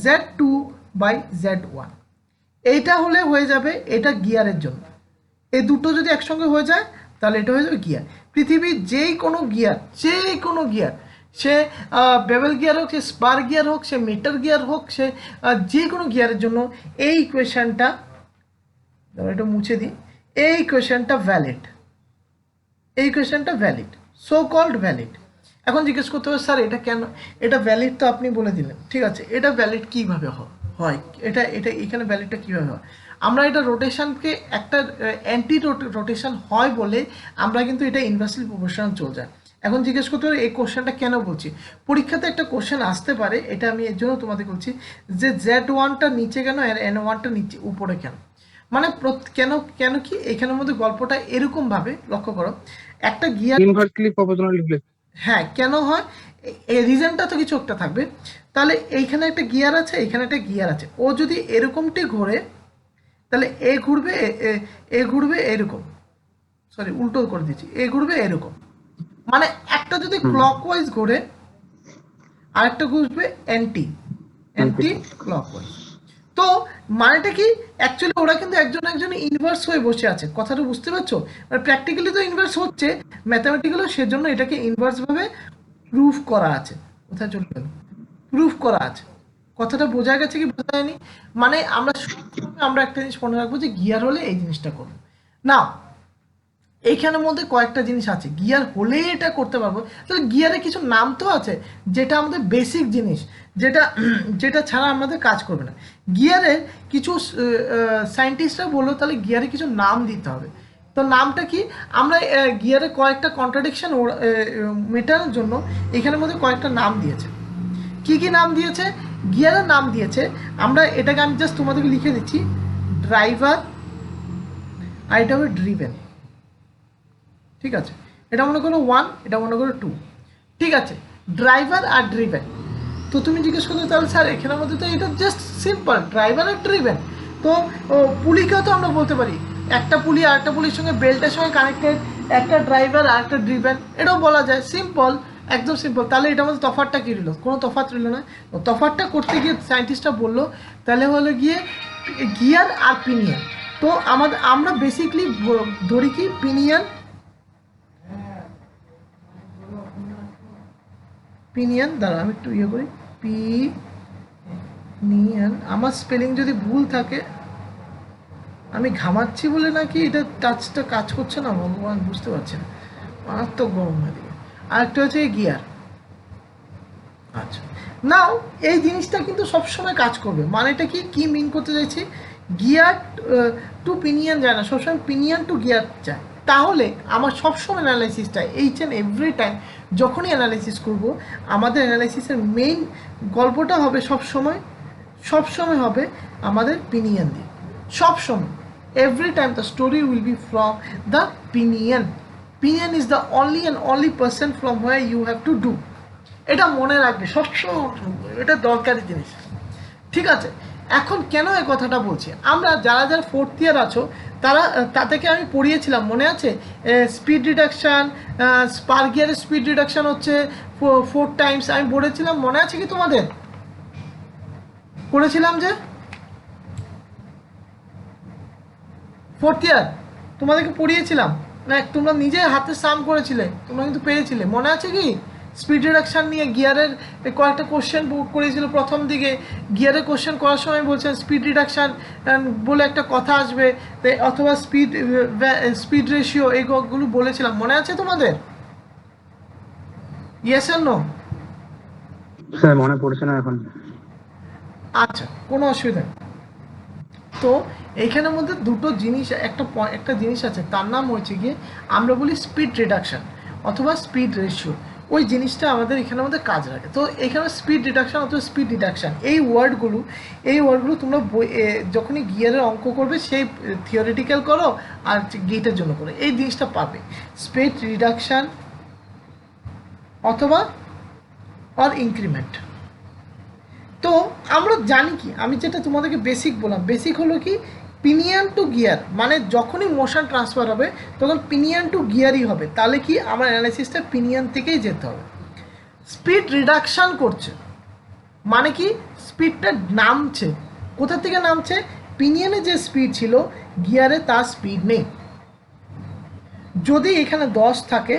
z2 বাই z1। এইটা হলে হয়ে যাবে এটা গিয়ারের জন্য। এই দুটো যদি একসঙ্গে হয়ে যায় তাহলে এটা হয়ে যাবে গিয়ার। পৃথিবীর যে কোনো গিয়ার, সে বেবেল গিয়ার হোক, সে স্পার গিয়ার হোক, সে মিটার গিয়ার হোক, সে যে কোনো গিয়ারের জন্য এই ইকুয়েশনটা, এটা মুছে দিই, এই ইকুয়েশনটা ভ্যালিড, সো কল্ড ভ্যালিড। এখন জিজ্ঞেস করতে হবে স্যার এটা কেন, এটা ভ্যালিড তো আপনি বলে দিলেন, ঠিক আছে, এটা ভ্যালিড কীভাবে হয়, এটা এখানে ভ্যালিডটা কীভাবে হয়, আমরা এটা রোটেশনকে একটা অ্যান্টি রোটেশন হয় বলে আমরা কিন্তু এটা ইনভার্সলি প্রপোর্শনাল চলে যায়। এখন জিজ্ঞেস করতে হবে এই কোশ্চেনটা কেন বলছি, পরীক্ষাতে একটা কোশ্চেন আসতে পারে, এটা আমি এর জন্য তোমাদের বলছি যে z1টা নিচে কেন আর n1টা নিচে উপরে কেন, মানে কেন কি এখানের মধ্যে গল্পটা এরকম ভাবে লক্ষ্য করো, একটা গিয়ার ইনভার্সলি প্রপোর্শনাল লিখলে, হ্যাঁ কেন হয় এই রিজনটা তো কিছু একটা থাকবে। তাহলে এইখানে একটা গিয়ার আছে, এখানে একটা গিয়ার আছে, ও যদি এরকমটি ঘোরে তাহলে এ ঘুরবে এরকম, সরি উল্টো করে দিচ্ছি, এ ঘুরবে এরকম, মানে একটা যদি ক্লকওয়াইজ ঘোরে আরেকটা ঘুরবে অ্যান্টি ক্লকওয়াইজ। তো মানেটা কি, অ্যাকচুয়ালি ওরা কিন্তু একজন ইনভার্স হয়ে বসে আছে, কথাটা বুঝতে পারছো, মানে প্র্যাকটিক্যালি তো ইনভার্স হচ্ছে, ম্যাথামেটিক্যালও সেজন্য এটাকে ইনভার্স ভাবে প্রুফ করা আছে। কোথায় চলে গেল, প্রুফ করা আছে, কথাটা বোঝা গেছে কি বোঝা যায়নি, মানে আমরা একটা জিনিস মনে রাখবো যে গিয়ার হলে এই জিনিসটা করবো না, এইখানের মধ্যে কয়েকটা জিনিস আছে, গিয়ার হলেই এটা করতে পারবো, তাহলে গিয়ারে কিছু নাম তো আছে যেটা আমাদের বেসিক জিনিস, যেটা ছাড়া আমাদের কাজ করবে না। গিয়ারের কিছু সায়েন্টিস্টরা বললো তাহলে গিয়ারে কিছু নাম দিতে হবে, তো নামটা কি, আমরা গিয়ারে কয়েকটা কন্ট্রাডিকশন মেটানোর জন্য এখানের মধ্যে কয়েকটা নাম দিয়েছে। কি নাম দিয়েছে, গিয়ারের নাম দিয়েছে, আমরা এটাকে আমি জাস্ট তোমাদেরকে লিখে দিচ্ছি, ড্রাইভার আর এটা হবে ড্রিভেন, ঠিক আছে, এটা মনে করো 1, এটা মনে করো 2, ঠিক আছে, ড্রাইভার আর ড্রিভেন। তো তুমি জিজ্ঞেস করতে তাহলে স্যার এখানের মধ্যে তো এটা জাস্ট সিম্পল ড্রাইভার আর ড্রিভেন, তো পুলিকেও তো আমরা বলতে পারি একটা পুলি আর একটা পুলির সঙ্গে বেল্টের সঙ্গে কানেক্টেড, একটা ড্রাইভার আর একটা ড্রিভেন, এটাও বলা যায়, সিম্পল, একদম সিম্পল। তাহলে এটার মধ্যে তফাৎটা কী রইল, কোনো তফাৎ রইল না, তফাৎটা করতে গিয়ে সায়েন্টিস্টরা বললো তাহলে হলো গিয়ে গিয়ার আর পিনিয়ন। তো আমরা বেসিকলি ধরি কি পিনিয়ন, দাঁড়া আমি একটু ইয়ে করি, পিনিয়ন, আমার স্পেলিং যদি ভুল থাকে, আমি ঘামাচ্ছি বলে নাকি এটা টাচটা কাজ করছে না, ভগবান বুঝতে পারছি না, মারাত্মক গরম হয়ে দিকে। আরেকটা হচ্ছে গিয়ার, আচ্ছা নাও এই জিনিসটা কিন্তু সবসময় কাজ করবে, মানে এটা কি মিন করতে চাইছি, গিয়ার টু পিনিয়ন যায় না, সবসময় পিনিয়ন টু গিয়ার যায়। তাহলে আমার সবসময় অ্যানালাইসিসটা এইচ অ্যান্ড এভরি টাইম যখনই অ্যানালাইসিস করব, আমাদের অ্যানালাইসিসের মেইন গল্পটা হবে সবসময় সবসময় হবে আমাদের পিনিয়ন দিয়ে, সবসময়। Every time the story will be from the pinion. Pinion is the only and only person from where you have to do. এটা মনে রাখবে সবসময়, এটা দরকারি জিনিস, ঠিক আছে? এখন কেন এই কথাটা বলছি, আমরা যারা যারা 4th ইয়ার আছো তারা, তাদেরকে আমি পড়িয়েছিলাম মনে আছে, স্পিড রিডাকশান, স্পার গিয়ারের স্পিড রিডাকশান হচ্ছে 4 টাইমস, আমি বলেছিলাম মনে আছে কি তোমাদের? পড়েছিলাম যে 4th ইয়ার তোমাদেরকে পড়িয়েছিলাম না, তোমরা নিজে হাতে সাম করেছিলে, তোমরা কিন্তু পেরেছিলে, মনে আছে কি? স্পিড রিডাকশান নিয়ে গিয়ারের কয়েকটা কোশ্চেন করেছিল প্রথম দিকে। গিয়ারের কোশ্চেন করার সময় বলছেন স্পিড রিডাকশান বলে একটা কথা আসবে, অথবা স্পিড রেশিও, এইগুলো বলেছিলাম, মনে আছে তোমাদের? ইয়েস আর নো? স্যার মনে পড়ছে না এখন। আচ্ছা, কোনো অসুবিধা নেই। তো এইখানের মধ্যে দুটো জিনিস, একটা জিনিস আছে, তার নাম হচ্ছে গিয়ে আমরা বলি স্পিড রিডাকশান অথবা স্পিড রেশিও। ওই জিনিসটা আমাদের এখানের মধ্যে কাজ রাখে। তো এখানে স্পিড রিডাকশান অথবা স্পিড রিডাকশান এই ওয়ার্ডগুলো তোমরা যখনই গিয়ারের অঙ্ক করবে, সেই থিওরিটিক্যাল করো আর গেটের জন্য করো, এই জিনিসটা পাবে, স্পিড রিডাকশান অথবা অর ইনক্রিমেন্ট। তো আমরা জানি কি, আমি যেটা তোমাদেরকে বেসিক বললাম, বেসিক হলো কি, পিনিয়ন টু গিয়ার, মানে যখনই মোশন ট্রান্সফার হবে তখন পিনিয়ন টু গিয়ারই হবে, তাহলে কি আমার অ্যানালাইসিসটা পিনিয়ন থেকেই যেতে হবে। স্পিড রিডাকশান করছে মানে কি, স্পিডটা নামছে, কোথা থেকে নামছে? পিনিয়নে যে স্পিড ছিল গিয়ারে তার স্পিড নেই। যদি এখানে 10 থাকে,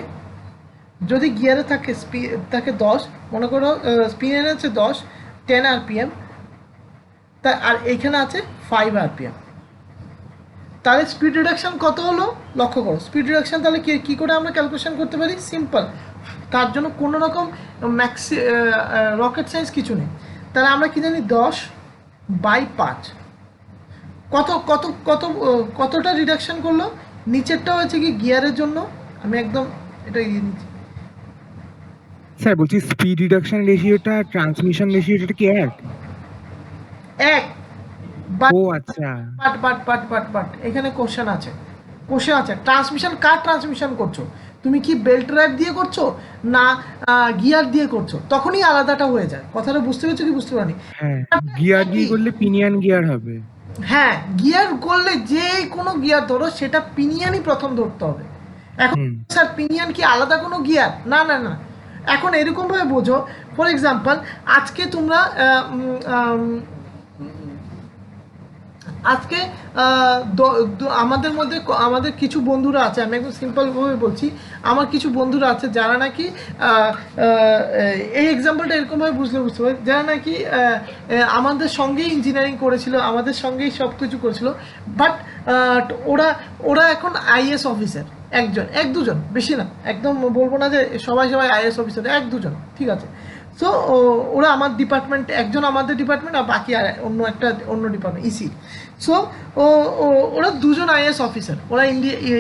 যদি গিয়ারে থাকে 10, মনে করো পিনিয়নে আছে 10 RPM, তা আর এইখানে আছে 5 RPM, তাহলে স্পিড রিডাকশান কত হলো লক্ষ্য করো। স্পিড রিডাকশান তাহলে কী করে আমরা ক্যালকুলেশন করতে পারি? সিম্পল, তার জন্য কোনো রকম রকেট সায়েন্স কিছু নেই। তাহলে আমরা কি জানি, 10/5 কত কত কত কতটা রিডাকশান করলো? নিচেরটা হচ্ছে কি গিয়ারের জন্য, আমি একদম এটা ইয়ে নিচ্ছি। স্যার বলছি স্পিড রিডাকশন রেশিওটা ট্রান্সমিশন রেশিওটা কি এক? ও আচ্ছা, বাট এখানে কোশ্চেন আছে, ট্রান্সমিশন কার ট্রান্সমিশন করছো? তুমি কি বেল্ট ড্রাইভ দিয়ে করছো না গিয়ার দিয়ে করছো? তখনই আলাদাটা হয়ে যায়। কথাটা বুঝতে পেরেছো কি বুঝতে পারনি? হ্যাঁ, গিয়ার দিয়ে করলে পিনিয়ন গিয়ার হবে। হ্যাঁ, গিয়ার করলে যে কোনো গিয়ার ধরো, সেটা পিনিয়নই প্রথম ধরতে হবে। এখন স্যার পিনিয়ন কি আলাদা কোনো গিয়ার? না না না, এখন এরকমভাবে বোঝো, ফর এক্সাম্পল আজকে তোমরা আজকে আমাদের কিছু বন্ধুরা আছে, আমি একদম সিম্পলভাবে বলছি, আমার কিছু বন্ধুরা আছে যারা নাকি এই এক্সাম্পলটা এরকমভাবে বুঝতে পারে, যারা নাকি আমাদের সঙ্গেই ইঞ্জিনিয়ারিং করেছিল, আমাদের সঙ্গেই সব কিছু করেছিল, বাট ওরা এখন আইএস অফিসার, এক দুজন, বেশি না, একদম বলবো না যে সবাই আইএস অফিসার, 1-2 জন, ঠিক আছে। সো ওরা আমার ডিপার্টমেন্ট, একজন আমাদের ডিপার্টমেন্ট আর বাকি আর অন্য ডিপার্টমেন্ট ইসি। সো ওরা 2জন আইএস অফিসার, ওরা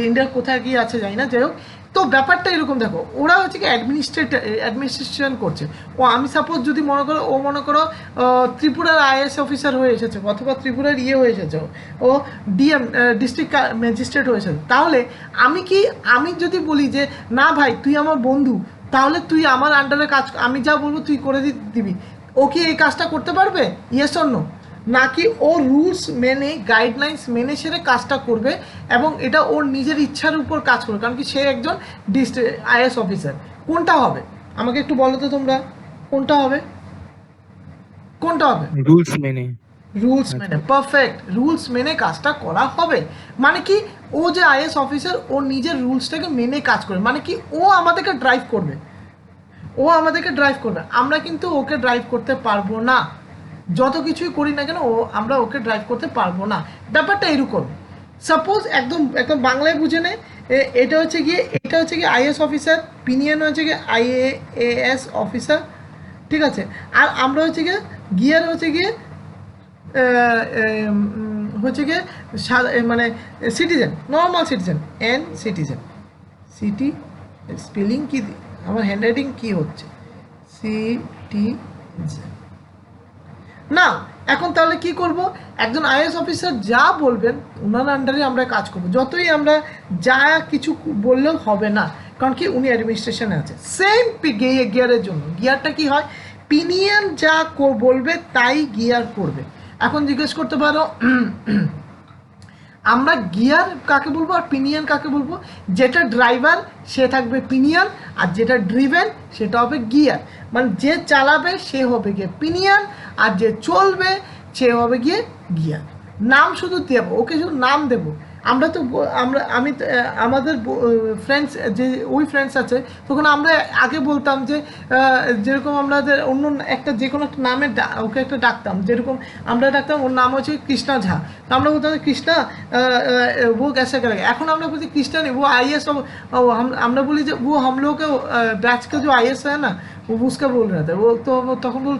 ইন্ডিয়ার কোথায় গিয়ে আছে জানি না, যাই হোক। তো ব্যাপারটা এরকম দেখো, ওরা হচ্ছে কি অ্যাডমিনিস্ট্রেশন করছে। আমি সাপোজ যদি মনে করো ত্রিপুরার আইএস অফিসার হয়ে এসেছে, অথবা ত্রিপুরার হয়ে এসেছে, ও ডিএম ডিস্ট্রিক্ট ম্যাজিস্ট্রেট হয়ে এসেছে, তাহলে আমি যদি বলি যে না ভাই তুই আমার বন্ধু, তাহলে তুই আমার আন্ডারে কাজ, আমি যা বলবো তুই করে দিবি, ও কি এই কাজটা করতে পারবে? Yes or no? নাকি ও রুলস মেনে, গাইডলাইন্স মেনে সেরে কাজটা করবে, এবং এটা ওর নিজের ইচ্ছার উপর কাজ করবে, কারণ কি সে একজন আইএস অফিসার। কোনটা হবে আমাকে একটু বলো তো তোমরা, কোনটা হবে? রুলস মেনে। পারফেক্ট, রুলস মেনে কাজটা করা হবে। মানে কি, ও যে আইএস অফিসার, ও নিজের রুলসটাকে মেনে কাজ করে, মানে কি ও আমাদেরকে ড্রাইভ করবে, আমরা কিন্তু ওকে ড্রাইভ করতে পারবো না, যত কিছুই করি না কেন আমরা ওকে ড্রাইভ করতে পারবো না। ব্যাপারটা এরকম, সাপোজ একদম বাংলায় বুঝে নে, এটা হচ্ছে গিয়ে আইএস অফিসার, পিনিয়ন হচ্ছে গিয়ে আইএএস অফিসার, ঠিক আছে। আর আমরা হচ্ছে গিয়ে গিয়ার হচ্ছে গিয়ে মানে citizen, normal citizen, city spelling কি, আমার হ্যান্ডরাইটিং কি হচ্ছে, সিটিজেন। না, এখন তাহলে কি করব, একজন আইএএস অফিসার যা বলবেন ওনার আন্ডারে আমরা কাজ করব, যতই আমরা যা কিছু বললেও হবে না, কারণ কি উনি অ্যাডমিনিস্ট্রেশনে আছে। সেম গিয়ারের জন্য, গিয়ারটা কি হয়, পিনিয়ন যা বলবে তাই গিয়ার করবে। এখন জিজ্ঞেস করতে পারো আমরা গিয়ার কাকে বলবো আর পিনিয়ন কাকে বলবো? যেটা ড্রাইভার সে থাকবে পিনিয়ন, আর যেটা ড্রিভেন সেটা হবে গিয়ার। মানে যে চালাবে সে হবে গিয়ে পিনিয়ন, আর যে চলবে সে হবে গিয়ে গিয়ার। নাম শুধু দেবো, ওকে শুধু নাম দেবো। আমরা তো আমি আমাদের ফ্রেন্ডস যে ওই ফ্রেন্ডস আছে, তখন আমরা আগে বলতাম যে যেরকম আমাদের অন্য একটা যে কোনো একটা নামে ওকে একটা ডাকতাম, যেরকম আমরা ডাকতাম ওর নাম হচ্ছে কৃষ্ণা ঝা, তো আমরা বলতাম কৃষ্ণা वो कैसे करेगा। এখন আমরা বলছি কৃষ্ণা নেই, वो आईएएस, আমরা বলি যে वो हम लोग के बैच का जो आईएएस है ना वो उसका बोल रहा था, वो तो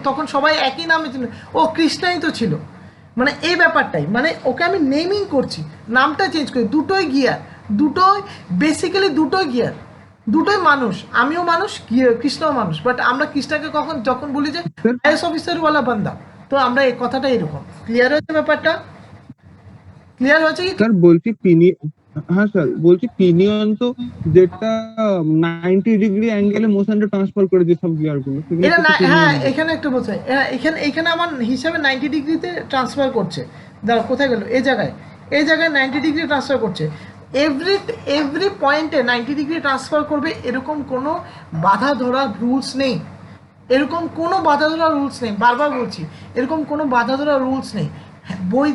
তখন সবাই একই নামে ছিল, ও কৃষ্ণাই তো ছিল। মানে এই ব্যাপারটাই, মানে ওকে আমি নেমিং করছি, নামটা চেঞ্জ করি, দুটোই গিয়ার, দুটোই বেসিক্যালি দুটোই গিয়ার, দুটোই মানুষ, আমিও মানুষ, কৃষ্ণও মানুষ। বাট আমরা কৃষ্ণাকে যখন বলি যে আইএস অফিসার ওয়ালা বান্দা, তো আমরা এই কথাটা এরকম। ক্লিয়ার হয়েছে ব্যাপারটা? ক্লিয়ার হয়েছে কি? স্যার বলছি হ্যাঁ স্যার বলছি পিনিয়ন তো যেটা 90 ডিগ্রি অ্যাঙ্গেলে মোশনটা ট্রান্সফার করে যে সব গিয়ার গুলো, এটা না, হ্যাঁ এখানে একটা বলছে, এখানে আমার হিসাবে 90 ডিগ্রিতে ট্রান্সফার করছে। দাঁড়া, কোথায় গেল? এই জায়গায় 90 ডিগ্রি ট্রান্সফার করছে। এভরি পয়েন্টে 90 ডিগ্রি ট্রান্সফার করবে, এরকম কোনো বাধা ধরার রুলস নেই, এরকম কোনো বাধা ধরার রুলস নেই। বারবার বলছি, এরকম কোনো বাধা ধরার রুলস নেই। বই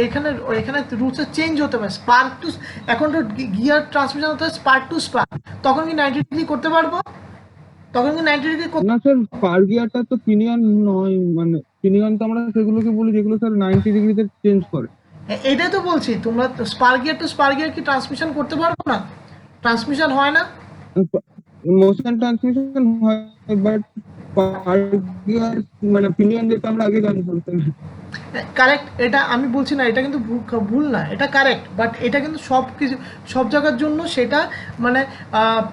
এখানে রুলস চেঞ্জ হতে পারে, স্পার্ক টু, এখন তো গিয়ার ট্রান্সমিশন হতে হয় স্পার্ক টু স্পার্ক, তখন কি 90 ডিগ্রি করতে পারবো? তখন কি 90 ডিগ্রি না স্যার, স্পার গিয়ারটা তো পিনিয়ন নয়, মানে পিনিয়ন তো আমরা সেগুলোকে বলি যেগুলো স্যার 90 ডিগ্রিতে চেঞ্জ করে। এটাই তো বলছি, তোমরা spur gear to spur gear কি ট্রান্সমিশন করতে পারবো না? ট্রান্সমিশন হয় না, মোশন ট্রান্সমিশন হয়, বাট স্পার গিয়ার মানে পিনিয়ন যেটা আমরা আগে জানতাম স্যার। কারেক্ট। এটা আমি বলছি না এটা কিন্তু ভুল না, এটা কারেক্ট, বাট এটা কিন্তু সব জায়গার জন্য সেটা মানে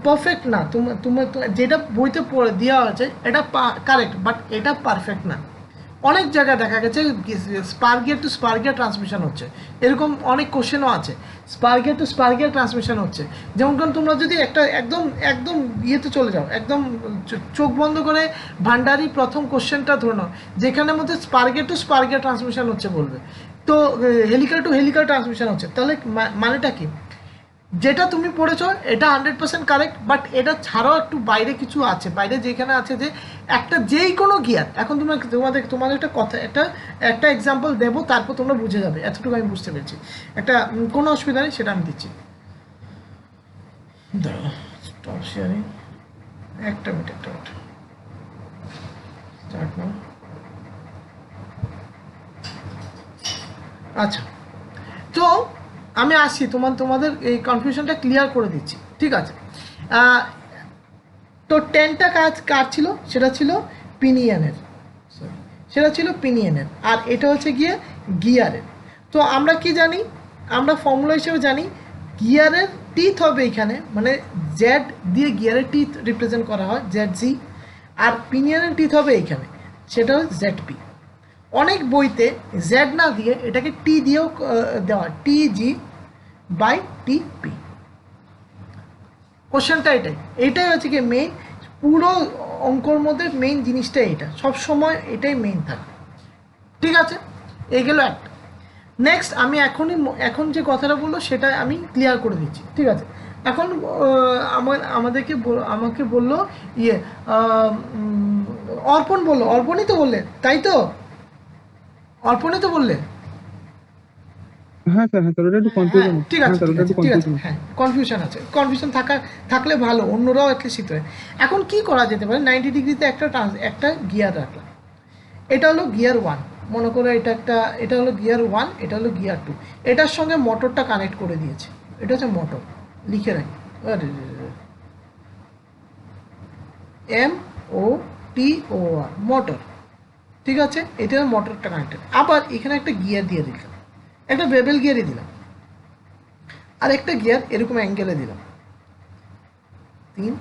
পারফেক্ট না। তোমার যেটা বইতে পড়ে দেওয়া হয়েছে এটা কারেক্ট, বাট এটা পারফেক্ট না। অনেক জায়গায় দেখা গেছে spur gear to spur gear transmission হচ্ছে, এরকম অনেক কোশ্চেনও আছে spur gear to spur gear transmission হচ্ছে। যেমন কারণ তোমরা যদি একটা একদম ইয়েতে চলে যাও, একদম চোখ বন্ধ করে ভান্ডারি প্রথম কোশ্চেনটা ধরে নাও, যেখানের মধ্যে spur gear to spur gear transmission হচ্ছে বলবে, তো হেলিক্যাল টু হেলিক্যাল ট্রান্সমিশন হচ্ছে, তাহলে মানেটা কি? যেটা তুমি পড়েছো এটা 100% কারেক্ট, বাট এটা ছাড়াও একটু বাইরে কিছু আছে, বাইরে যেখানে আছে যে একটা যেই কোনো গিয়ার, এখন তোমাদের একটা কথা, একটা এক্সাম্পল দেবো, তারপর তোমরা বুঝে যাবে, এতটুকু আমি বুঝতে পেরেছি। একটা কোনো অসুবিধা নেই, সেটা আমি দিচ্ছি। স্টপ শেয়ারিং, একটা মিনিট স্টার্ট নাও। আচ্ছা, তো আমি আসছি, তোমাদের এই কনফিউশনটা ক্লিয়ার করে দিচ্ছি, ঠিক আছে? তো 10টা কাজ কার ছিল? সেটা ছিল পিনিয়নের, আর এটা হচ্ছে গিয়ে গিয়ারের। তো আমরা কি জানি, আমরা ফর্মুলা হিসেবে জানি গিয়ারের টিথ হবে এখানে, মানে জেড দিয়ে গিয়ারের টিথ রিপ্রেজেন্ট করা হয়, জেড জি, আর পিনিয়নের টিথ হবে এইখানে, সেটা হচ্ছে জেড পি। অনেক বইতে জেড না দিয়ে এটাকে টি দিয়েও দেওয়া, টি জি বাই টি পি। কোশ্চেনটা এইটাই হচ্ছে কি মেইন, পুরো অঙ্কর মধ্যে মেইন জিনিসটা এইটা, সব সময় এটাই মেইন থাকে, ঠিক আছে? এই গেল একটা। নেক্সট আমি এখন যে কথাটা বললো সেটা আমি ক্লিয়ার করে দিচ্ছি, ঠিক আছে? এখন আমাকে বললো ইয়ে অর্পণই তো বললে, তাই তো? অর্পণই তো বললে? হ্যাঁ স্যার, হ্যাঁ স্যার, ওটা একটু কনফিউশন। ঠিক আছে, হ্যাঁ কনফিউশন আছে, কনফিউশন থাকলে ভালো, অন্যরাও অ্যাটলিস্ট শিখতে হয়। এখন কি করা যেতে পারে, 90 ডিগ্রিতে একটা গিয়ার রাখলাম, এটা হলো গিয়ার 1, মনে করো এটা হলো গিয়ার 1, এটা হলো গিয়ার 2, এটার সঙ্গে মোটরটা কানেক্ট করে দিয়েছে, এটা হচ্ছে মোটর, লিখে রাখি MOTOR, মোটর, ঠিক আছে? এটা মোটরটা কানেক্টেড। আবার এখানে একটা গিয়ার দিয়ে দিলাম, একটা বেবেল গিয়ারই দিলাম, আর একটা গিয়ার এরকম অ্যাঙ্গেলে দিলাম, 3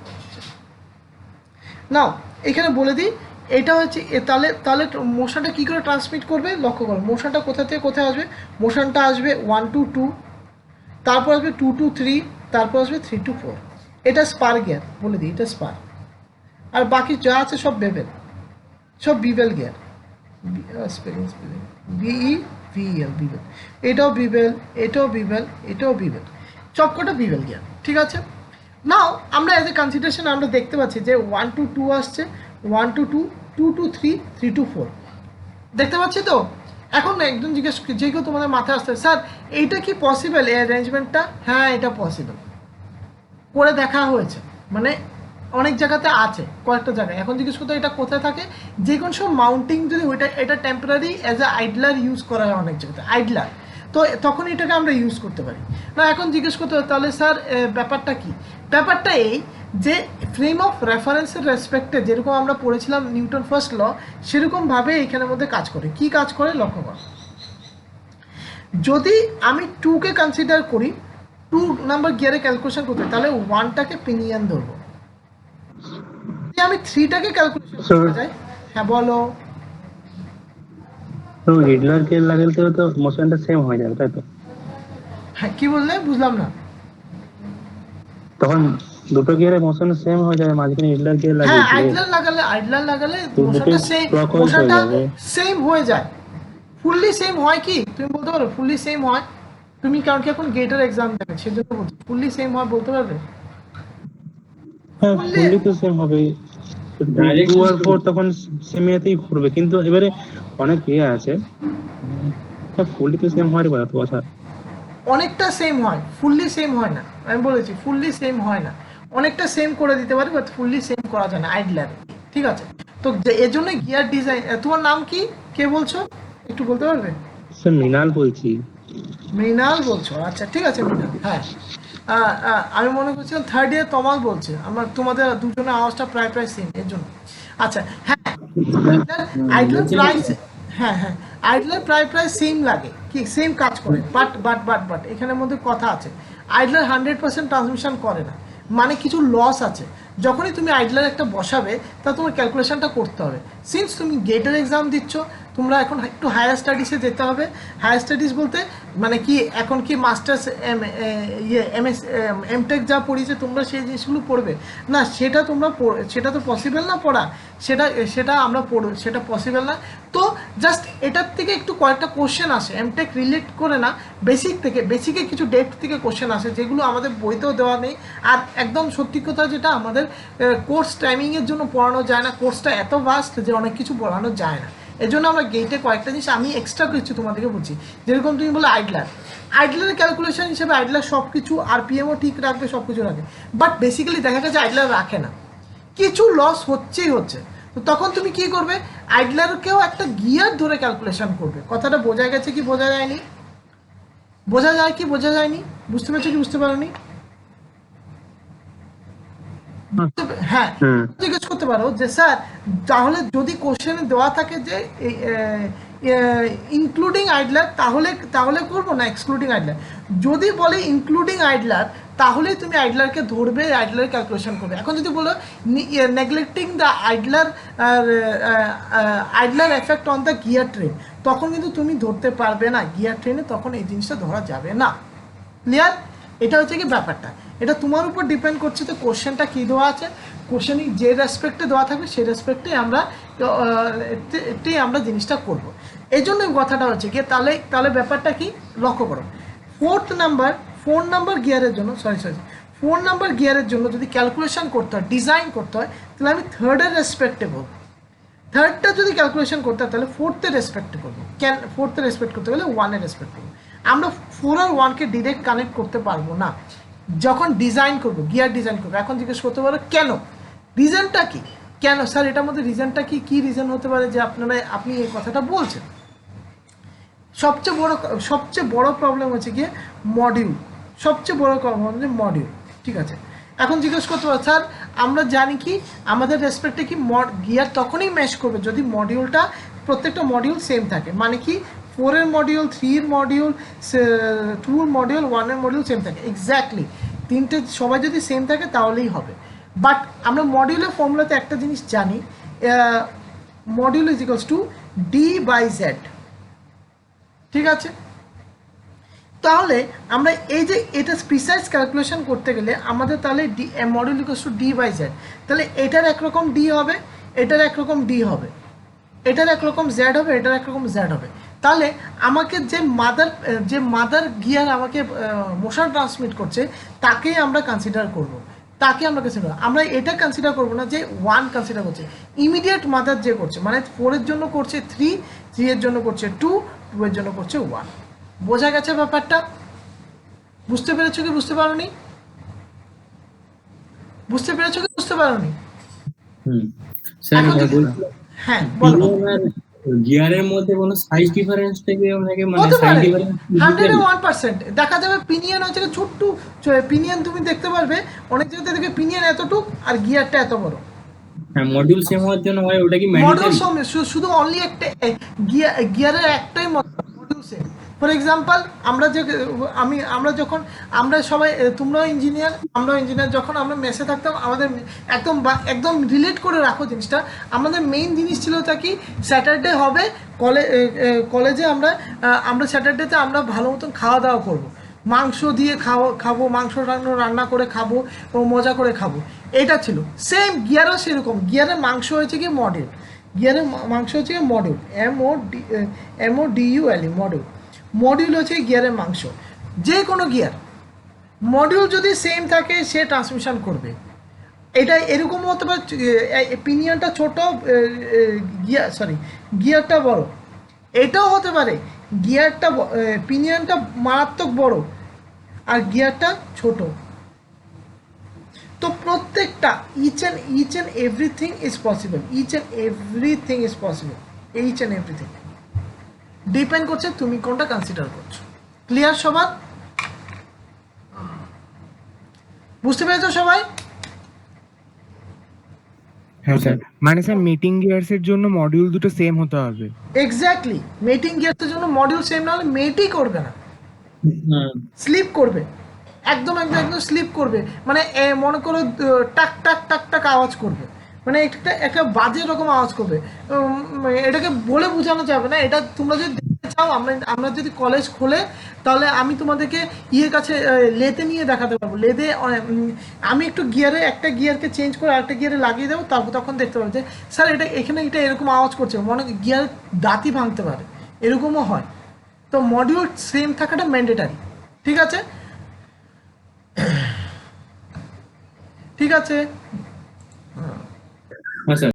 নাও এখানে বলে দিই এটা হচ্ছে তাহলে তাহলে মোশনটা কী করে ট্রান্সমিট করবে লক্ষ্য করো, মোশনটা কোথা থেকে কোথায় আসবে, মোশনটা আসবে 1 to 2, তারপর আসবে 2 to 3, তারপর আসবে 3 to 4। এটা স্পার গিয়ার, বলে দিই এটা স্পার, আর বাকি যা আছে সব বেবেল, সব বিবেল গিয়ার, স্পেলিং বিই ভিএল বিবেল, এটাও বিবেল, এটাও বিবেল, এটাও বিবেল, সবকটা বিবেল গিয়ার। ঠিক আছে, নাও আমরা এজ এ কনসিডারেশন আমরা দেখতে পাচ্ছি যে 1 to 2 আসছে, 1 to 2, 2 to 3, 3 to 4 দেখতে পাচ্ছি তো। এখন একজন জিজ্ঞেস, যে কেউ তোমাদের মাথায় আসতে, স্যার এইটা কি পসিবল এই অ্যারেঞ্জমেন্টটা? হ্যাঁ এটা পসিবল, করে দেখা হয়েছে, মানে অনেক জায়গাতে আছে, কয়েকটা জায়গায়। এখন জিজ্ঞেস করতে এটা কোথায় থাকে, যে কোনো সব মাউন্টিং যদি ওইটা এটা টেম্পোরারি অ্যাজ এ আইডলার ইউজ করা হয় অনেক জায়গাতে, আইডলার, তো তখন এটাকে আমরা ইউজ করতে পারি না। এখন জিজ্ঞেস করতে হবে তাহলে স্যার ব্যাপারটা কি, ব্যাপারটা এই যে ফ্রেম অফ রেফারেন্সের রেসপেক্টে যেরকম আমরা পড়েছিলাম নিউটন ফার্স্ট ল, সেরকমভাবে এইখানের মধ্যে কাজ করে। কি কাজ করে লক্ষ্য কর, যদি আমি 2কে কনসিডার করি, 2 নাম্বার গিয়ারে ক্যালকুলেশন করতে, তাহলে 1টাকে পিনিয়ন ধরবো, আমি 3টাকে ক্যালকুলেশন করতে যাই। হ্যাঁ বলো। তো হিটলার কে লাগাতে তো মোশনটা সেম হয়ে যাবে তাই তো? হ্যাঁ কি বললে বুঝলাম না। তখন দুটো গিয়ারে মোশন সেম হয়ে যাবে, মাঝখানে হিটলার গিয়ার হ্যাঁ লাগিয়ে আইডলার লাগালে তো মোশনটা সেম, clockwise মোশনটা হয়ে যাবে। সেম হয়ে যায়। ফুললি সেম হয় কি তুমি বলতে পারো? ফুললি সেম হয় তুমি, কারণ কি এখন গেটের এক্সাম দেবে সেজন্য বলছি, ফুললি সেম হয় বলতে পারবে? হ্যাঁ ফুললি তো সেম হবে, 2 আর 4 তখন সেম ইয়েতেই ঘুরবে, কিন্তু এবারে অনেক ইয়ে আছে, হ্যাঁ ফুললি তো সেম হওয়ারই কথা। অনেকটা সেম হয়, ফুললি সেম হয় না, আমি বলেছি ফুললি সেম হয় না, অনেকটা সেম করে দিতে পারি বাট ফুললি সেম করা যায় না আইডলারে। ঠিক আছে, তো এর জন্য গিয়ার ডিজাইন। তোমার নাম কি, কে বলছো একটু বলতে পারবে? স্যার মৃণাল বলছি। মৃণাল বলছো, আচ্ছা ঠিক আছে মৃণাল। হ্যাঁ আমি মনে করছিলাম থার্ড ইয়ার তমাল বলছে, আমার তোমাদের দুজনের আওয়াজটা প্রায় প্রায় সেম এর জন্য। আচ্ছা হ্যাঁ আইডলার প্রায়, হ্যাঁ হ্যাঁ আইডলার প্রায় প্রায় সেম লাগে, কি সেম কাজ করে, বাট এখানের মধ্যে কথা আছে, আইডলার 100% ট্রান্সমিশন করে না, মানে কিছু লস আছে। যখনই তুমি আইডলার একটা বসাবে তা তোমার ক্যালকুলেশনটা করতে হবে। সিন্স তুমি গেটের এক্সাম দিচ্ছ, তোমরা এখন একটু হায়ার স্টাডিজে যেতে হবে। হায়ার স্টাডিজ বলতে মানে কি, এখন কি মাস্টার্স এমএস এমটেক যা পড়িয়েছে তোমরা সেই জিনিসগুলো পড়বে না, সেটা তোমরা সেটা তো পসিবল না পড়া, সেটা আমরা সেটা পসিবল না। তো জাস্ট এটার থেকে একটু কয়েকটা কোশ্চেন আসে এমটেক রিলেট করে না, বেসিক থেকে, বেসিকে কিছু ডেপথ থেকে কোশ্চেন আসে যেগুলো আমাদের বইতেও দেওয়া নেই। আর একদম সত্যি কথা যেটা, আমাদের কোর্স টাইমিংয়ের জন্য পড়ানো যায় না, কোর্সটা এত ভাস্ট যে অনেক কিছু পড়ানো যায় না। এর জন্য আমরা গেটে কয়েকটা জিনিস আমি এক্সট্রা কিছু তোমাদেরকে বলছি, যেরকম তুমি বলে আইডলারের ক্যালকুলেশন হিসেবে আইডলার সব কিছু আরপিএমও ঠিক রাখবে, সব কিছু রাখে, বাট বেসিক্যালি দেখা গেছে আইডলার রাখে না, কিছু লস হচ্ছেই হচ্ছে। তো তখন তুমি কি করবে, আইডলারকেও একটা গিয়ার ধরে ক্যালকুলেশন করবে। কথাটা বোঝা গেছে কি বোঝা যায়নি? বোঝা যায় কি বোঝা যায়নি? বুঝতে পারছো কি বুঝতে পারোনি? হ্যাঁ জিজ্ঞেস করতে পারো যে স্যার তাহলে যদি কোশ্চেনে দেওয়া থাকে যে ইনক্লুডিং আইডলার, তাহলে করবো না এক্সক্লুডিং আইডলার? যদি বলে ইনক্লুডিং আইডলার তাহলে তুমি আইডলারকে ধরবে, আইডলার ক্যালকুলেশন করবে। এখন যদি বলো neglecting the idler effect on the gear train, তখন কিন্তু তুমি ধরতে পারবে না গিয়ার ট্রেনে, তখন এই জিনিসটা ধরা যাবে না। ক্লিয়ার? এটা হচ্ছে কি ব্যাপারটা, এটা তোমার উপর ডিপেন্ড করছে তো কোশ্চেনটা কী দেওয়া আছে, কোশ্চেনই যে রেসপেক্টে দেওয়া থাকবে সেই রেসপেক্টে আমরা জিনিসটা করব। এই জন্য কথাটা হচ্ছে গিয়ে তাহলে ব্যাপারটা কি লক্ষ্য করো, 4 নাম্বার গিয়ারের জন্য ফোর নাম্বার গিয়ারের জন্য যদি ক্যালকুলেশন করতে হয়, ডিজাইন করতে হয়, তাহলে আমি থার্ডের রেসপেক্টে বলবো। থার্ডটা যদি ক্যালকুলেশন করতে হয় তাহলে ফোর্থের রেসপেক্ট করবো। ফোর্থের রেসপেক্ট করতে গেলে 1-এর রেসপেক্ট করবো। আমরা 4 আর 1কে ডিরেক্ট কানেক্ট করতে পারবো না যখন ডিজাইন করবো, গিয়ার ডিজাইন করবো। এখন জিজ্ঞেস করতে পারো কেন, রিজনটা কি, কেন স্যার এটার মধ্যে রিজনটা কি, কী রিজন হতে পারে যে আপনি এই কথাটা বলছেন? সবচেয়ে বড় প্রবলেম হচ্ছে গিয়ে মডিউল, সবচেয়ে বড় প্রবলেম হচ্ছে মডিউল। ঠিক আছে, এখন জিজ্ঞেস করতে পারো স্যার আমরা জানি কি আমাদের রেসপেক্টে কি গিয়ার তখনই ম্যাচ করবে যদি মডিউলটা, প্রত্যেকটা মডিউল সেম থাকে। মানে কি 4-এর মডিউল, 3-এর মডিউল, 2-এর মডিউল, 1-এর মডিউল সেম থাকে। এক্স্যাক্টলি তিনটে সবাই যদি সেম থাকে তাহলেই হবে। বাট আমরা মডিউলের ফর্মুলাতে একটা জিনিস জানি, module is equals to D by Z. ঠিক আছে, তাহলে আমরা এই যে এটা প্রিসাইজ ক্যালকুলেশন করতে গেলে আমাদের তাহলে D module equals to D by Z, তাহলে এটার একরকম ডি হবে, এটার একরকম ডি হবে, এটার একরকম জেড হবে, এটার একরকম জেড হবে। তাহলে আমাকে যে মাদার গিয়ার আমাকে মোশন ট্রান্সমিট করছে তাকেই আমরা কনসিডার করব, আমরা এটা কনসিডার করব না যে 1 কনসিডার করছে, ইমিডিয়েট মাদার যে করছে, মানে 4 এর জন্য করছে 3, 3 এর জন্য করছে 2, 2 এর জন্য করছে 1। বোঝা গেছে ব্যাপারটা? বুঝতে পেরেছো কি বুঝতে পারোনি? বুঝতে পেরেছো কি বুঝতে পারোনি? স্যার এখন হ্যাঁ বলো। গিয়ারের মধ্যে কোনো সাইজ ডিফারেন্স থেকে অনেকে মানে হতে সাইজ পারে ডিফারেন্স 101%। দেখা যাবে পিনিয়ন হচ্ছে ছোট্ট পিনিয়ন, তুমি দেখতে পারবে অনেক জায়গাতে দেখবে পিনিয়ন এতটুক আর গিয়ারটা এত বড়। হ্যাঁ, মডিউল সেম হওয়ার জন্য হয়, ওটা কি মডিউল ম্যান্ডেটরি? শুধু অনলি একটা গিয়ারের একটাই মডিউল সেম। ফর এক্সাম্পল আমরা যখন আমরা সবাই, তোমরাও ইঞ্জিনিয়ার আমরাও ইঞ্জিনিয়ার, যখন আমরা মেসে থাকতাম আমাদের একদম রিলেট করে রাখো জিনিসটা। আমাদের মেইন জিনিস ছিল তা কি, স্যাটারডে হবে কলেজে আমরা স্যাটারডেতে আমরা ভালো মতন খাওয়া দাওয়া করবো, মাংস দিয়ে খাবো, মাংস রান্না করে খাবো ও মজা করে খাবো। এটা ছিল সেম গিয়ারও সেরকম। গিয়ারের মাংস হয়েছে কি মডিউল, MODULE মডিউল হচ্ছে গিয়ারের মাংস। যে কোনো গিয়ার মডিউল যদি সেম থাকে সে ট্রান্সমিশন করবে। এটা এরকম হতে পারে পিনিয়নটা ছোট, গিয়ারটা বড়। এটাও হতে পারে পিনিয়নটা মারাত্মক বড় আর গিয়ারটা ছোট। তো প্রত্যেকটা each and everything is possible, depend করছে তুমি কোনটা কনসিডার করছো। ক্লিয়ার সবার? বুঝতে পেরেছো সবাই? হ্যাঁ স্যার। মানে স্যার মিটিং গিয়ার্স এর জন্য মডিউল দুটো সেম হতে হবে। এক্স্যাক্টলি, মেটিং গিয়ার্সের জন্য মডিউল সেম না হলে মেটই করবে না, স্লিপ করবে, একদম স্লিপ করবে। মানে মনে করো টাক টাক টাক টাক আওয়াজ করবে, মানে একটা বাজে রকম আওয়াজ করবে। এটাকে বলে বোঝানো যাবে না। এটা তোমরা যদি দেখতে চাও, আমরা যদি কলেজ খোলে তাহলে আমি তোমাদেরকে কাছে লেতে নিয়ে দেখাতে পারবো। লেতে আমি একটু একটা গিয়ারকে চেঞ্জ করে আরেকটা গিয়ারে লাগিয়ে দেবো, তখন দেখতে পাবো যে স্যার এটা এরকম আওয়াজ করছে, মনে গিয়ার দাঁতই ভাঙতে পারে, এরকমও হয়। তো মডিউল সেম থাকাটা ম্যান্ডেটারি। ঠিক আছে, ঠিক আছে। হ্যাঁ স্যার।